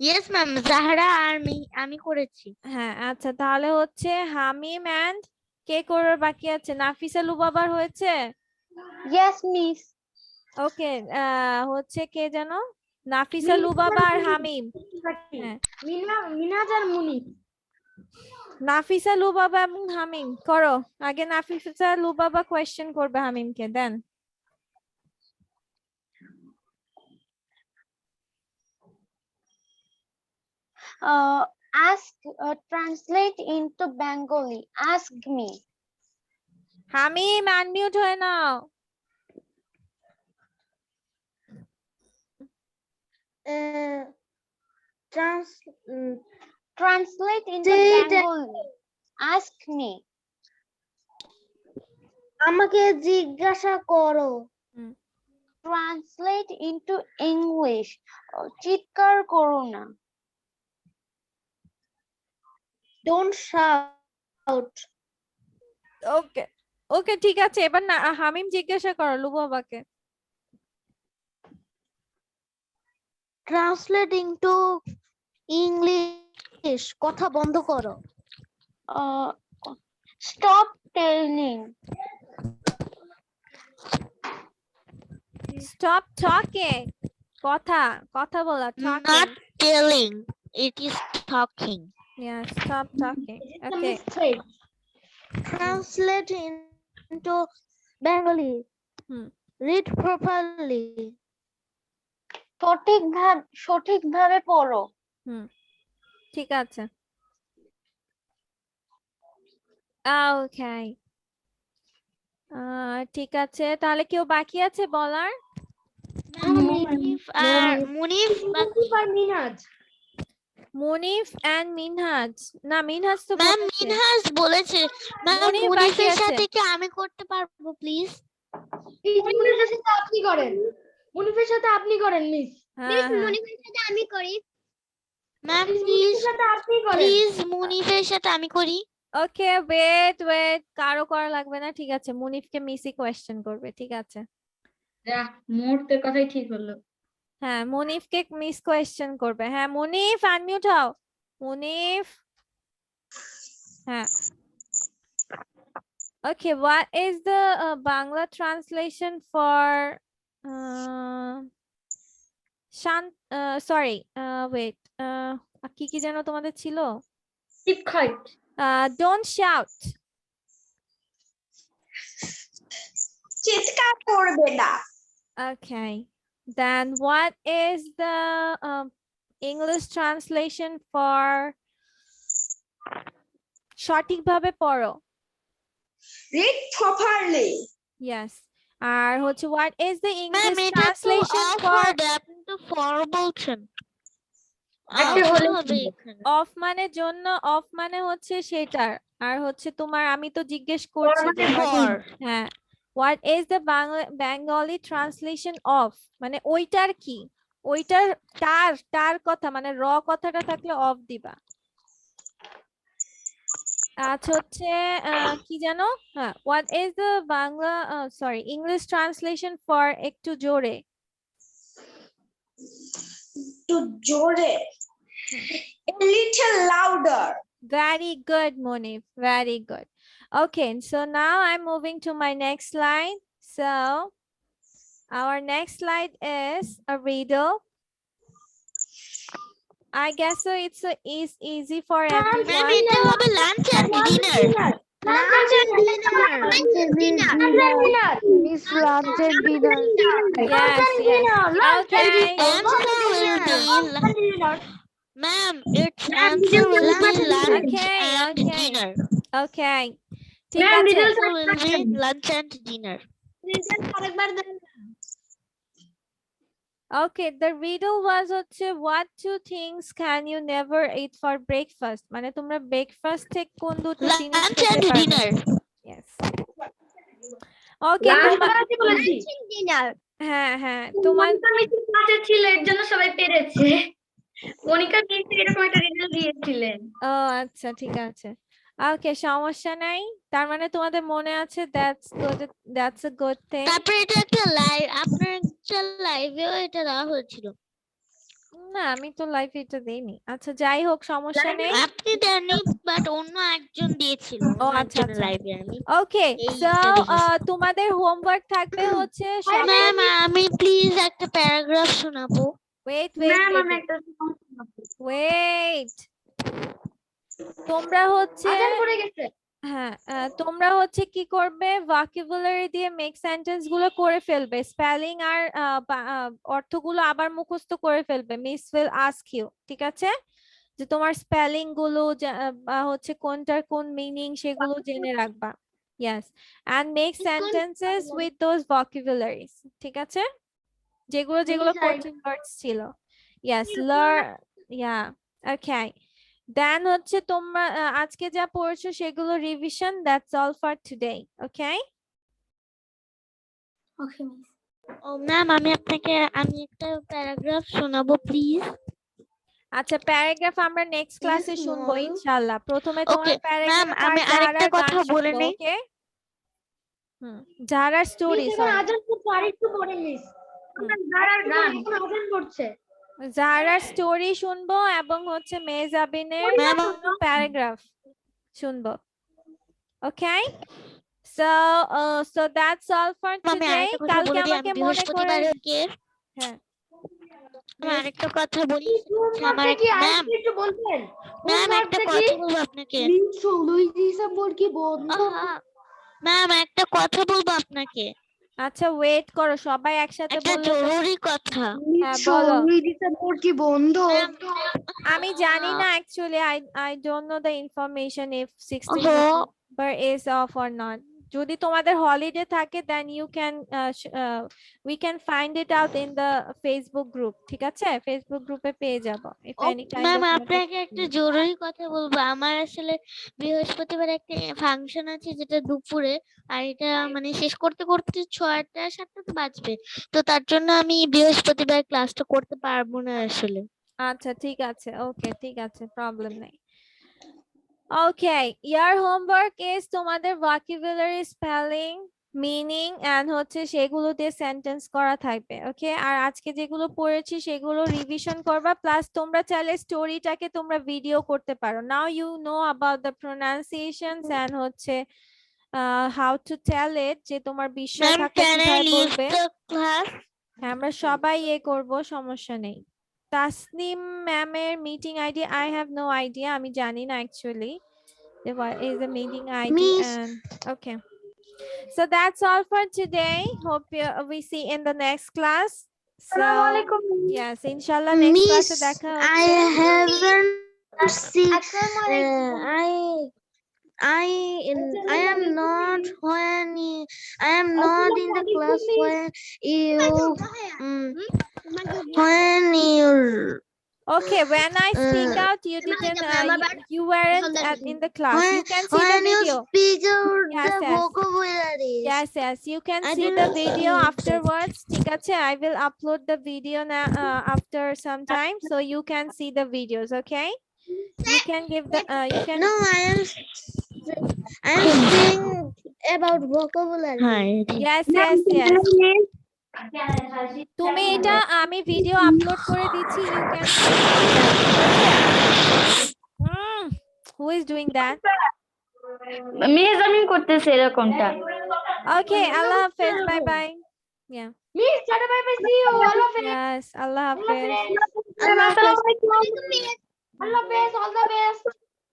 ইয়েস ম্যাম, জাহরা আর আমি করেছি। হ্যাঁ, আচ্ছা, তাহলে হচ্ছে হামিম এন্ড কে করার বাকি আছে? নাফিসা লুবাবার হয়েছে? Yes, miss. ওকে, হচ্ছে কে যেন? নাফিসা লুবাবা আর হামিম। হ্যাঁ। মিনহাজ আর মুনিফ। নাফিসা লুবাবা এবং হামিম করো। আগে নাফিসা লুবাবা কোয়েশ্চেন করবে হামিমকে, দেন Translate into Bengali. Ask me. হামিম আনমিউট হয়ে নাও। Translate into Bengali. Ask me. আমাকে জিজ্ঞাসা করো। Translate into English. চিৎকার করো না। Don't shout. ওকে ওকে ঠিক আছে, এবার না হামিম জিজ্ঞাসা করো লুবাবাকে। Translate into English. কথা বন্ধ করো। Stop telling. Stop talking. কথা কথা বলা, Not talking. telling, it is talking. Yeah, stop talking. It's a Okay. mistake. Translate into Bengali. Read properly. সঠিকভাবে পড়ো। ঠিক আছে। Okay. ঠিক আছে, তাহলে কেউ বাকি আছে বলার? মুনিফ আর মিনহাজ। মুনিফ and মিনহাজ। না মিনহাজ তো ম্যাম বলেছে। মিনহাজ বলেছে। ম্যাম মুনিফ বাকি মুনিফের আছে। সাথে কি আমি করতে পারবো প্লিজ? মুনিফের সাথে আপনি করেন। মুনিফের সাথে আপনি করেন মিস। হ্যাঁ হ্যাঁ। মুনিফের সাথে আমি করি। ম্যাম মুনিফের সাথে আপনি করেন। প্লিজ মুনিফের সাথে আমি করি। ওকে ওয়েট ওয়েট, কারো করা লাগবে না, ঠিক আছে। মুনিফকে মিসি কোয়েশ্চেন করবে, ঠিক আছে। মুহূর্তের কথাই ঠিক হলো। হ্যাঁ মুনিফকে মিস কোয়েশ্চেন করবে। হ্যাঁ মুনিফ আনমিউট হও। মুনিফ হ্যাঁ। Okay, what is the Bangla translation for wait, কি যেন তোমাদের ছিল? Keep quiet. Don't shout. চিৎকার করবে না। Okay, then what is the English translation for সঠিকভাবে পড়ো? Read properly. Yes. আর হচ্ছে what is the ma'am English এটা তো translation অফ for হবে, আপনি তো ফর বলছেন। একটা Off হলে হবে এখানে। অফ মানে জন্য, অফ মানে হচ্ছে সেটার, আর হচ্ছে তোমার আমি তো জিজ্ঞেস করছি যে ফর হ্যাঁ what is the Bengali translation of মানে ওইটার কি, ওইটার তার কথা মানে র কথাটা থাকলে অফ দিবা। আচ্ছা হচ্ছে কি জানো, হ্যাঁ what is the Bangla English translation for একটু জোরে? একটু জোরে। A little louder. Very good, Monif. Very good. Okay, so now I'm moving to my next slide. So our next slide is a riddle. I guess so it's easy for ma'am everyone. এটা হবে lunch and dinner. Miss lunch and dinner. Yes, yes. Okay. Answer will be ma'am, its answer will be lunch Okay, and okay. dinner. Okay. ঠিক Ma'am, আছে। riddle Answer will be lunch and dinner. Okay, the riddle was হচ্ছে what two things can you never eat for breakfast? মানে তোমরা breakfast থেকে কোন দুটো জিনিস Lunch খেতে and পারবে? dinner. Yes. Okay, তোমার বলেছি। হ্যাঁ হ্যাঁ তোমার মনিকা মিসের ক্লাসে ছিল এর জন্য সবাই পেরেছে। মনিকা মিস এরকম একটা রিডল দিয়েছিলেন। ও আচ্ছা ঠিক আছে। ওকে সমস্যা নাই, তার মানে তোমাদের মনে আছে, that's a good thing. তারপরে এটা একটা লাইভ, আপনার একটা লাইভেও এটা দেওয়া হয়েছিল। না আমি তো লাইভে এটা দেইনি। আচ্ছা যাই হোক সমস্যা নেই। আপনি দেননি বাট অন্য একজন দিয়েছিল। ও অন্য আচ্ছা একজনের আচ্ছা। লাইভে আমি। ওকে এইটা সো দেখেছি। তোমাদের হোমওয়ার্ক থাকবে হচ্ছে ম্যাম আমি প্লিজ একটা প্যারাগ্রাফ শোনাবো। wait ম্যাম wait আমি wait একটা wait তোমরা হচ্ছে আজান পড়ে গেছে। হ্যাঁ তোমরা হচ্ছে কি করবে ভোকাবুলারি দিয়ে মেক সেন্টেন্স গুলো করে ফেলবে স্পেলিং আর অর্থগুলো আবার মুখস্থ করে ফেলবে মিস উইল আস্ক ইউ ঠিক আছে যে তোমার স্পেলিং গুলো হচ্ছে কোনটার কোন মিনিং সেগুলো জেনে রাখবা yes and make sentences with those vocabularies ঠিক আছে যেগুলো যেগুলো Miss, I- কঠিন ওয়ার্ডস ছিল yes learn yeah okay দেন হচ্ছে তোমরা আজকে যা পড়েছো সেগুলো revision that's all for today okay okay miss ও ম্যাম আমি একটা প্যারাগ্রাফ শোনাবো প্লিজ। আচ্ছা প্যারাগ্রাফ আমরা নেক্সট ক্লাসে শুনবো ইনশাআল্লাহ প্রথমে তোমার ওকে ম্যাম প্যারাগ্রাফ আমি আরেকটা কথা বলে নেই। ওকে যারা স্টোরি Miss, এখন আজান পড়ছে, আরেকটু পরে মিস। যারা গান এখন আজান পড়ছে। যারা স্টোরি শুনবো এবং হচ্ছে মেজাবিনের ম্যাম প্যারাগ্রাফ শুনবো okay so so that's all for আমি টুডে আরেকটা কথা কালকে বলে দিই, আমি আমাকে মনে করে বৃহস্পতিবারকে হ্যাঁ আমি আরেকটা কথা বলি। আমার হোমওয়ার্কটা কি ম্যাম আরেকটু একটু বলবেন? ম্যাম একটা হোমওয়ার্কটা কথা কি? বলবো আপনাকে। মিস 16 ডিসেম্বর কি বন্ধ? ম্যাম একটা কথা বলবো আপনাকে, আচ্ছা ওয়েট করো সবাই একসাথে একটা বললে তো- জরুরি কথা। হ্যাঁ, বলো। 16 ডিসেম্বর কি বন্ধ? আমি জানি না actually I don't know the information if 16 ওহো। December is off or not যদি তোমাদের হলিডে থাকে then you can we can find it out in the Facebook group ঠিক আছে ফেসবুক গ্রুপে পেয়ে যাবো if any kind ma'am of আপনাকে একটা জরুরি কথা বলবো। আমার আসলে বৃহস্পতিবার একটা ফাংশন আছে যেটা দুপুরে, আর এটা মানে শেষ করতে করতে 6টা 7টা তো বাজবে, তো তার জন্য আমি বৃহস্পতিবার ক্লাসটা করতে পারবো না আসলে। আচ্ছা ঠিক আছে ওকে ঠিক আছে প্রবলেম নাই Okay, your homework is তোমাদের vocabulary spelling meaning and হচ্ছে সেগুলো দিয়ে সেন্টেন্স করা থাকবে ওকে আর আজকে যেগুলো পড়েছি সেগুলো রিভিশন করবা প্লাস তোমরা চাইলে স্টোরিটাকে তোমরা ভিডিও করতে পারো now you know about the pronunciations and হচ্ছে হাউ টু টেল ইট যে তোমার বিষয় ম্যাম থাকলে ক্যান আই কিভাবে লিভ বলবে দ্য ক্লাস? আমরা সবাই করব সমস্যা নেই তাসনিম ম্যামের meeting ID I have no idea আমি জানি না actually what is the meeting ID Miss. and okay so that's all for today hope we see in the next class so yes inshallah next class Miss, দেখা I হচ্ছে haven't seen. I am not in the class when you okay when I speak out you didn't you weren't in the class you can see the when you video speak out Yes, the yes. vocabulary. yes you can I see the didn't video see it. afterwards ঠিক আছে I will upload the video now after some time so you can see the videos okay you can give the you can No, I am saying about vocabulary. yes তুমি এটা আমি video upload করে দিচ্ছি you can who is doing that মেজামিন করতেছে এরকমটা okay Allah Hafiz bye bye yeah Miss, tata bye bye, see you. আল্লাহ হাফেজ। yes Allah আল্লাহ Hafiz হাফেজ। Allah Hafiz. আল্লাহ হাফেজ, all the best.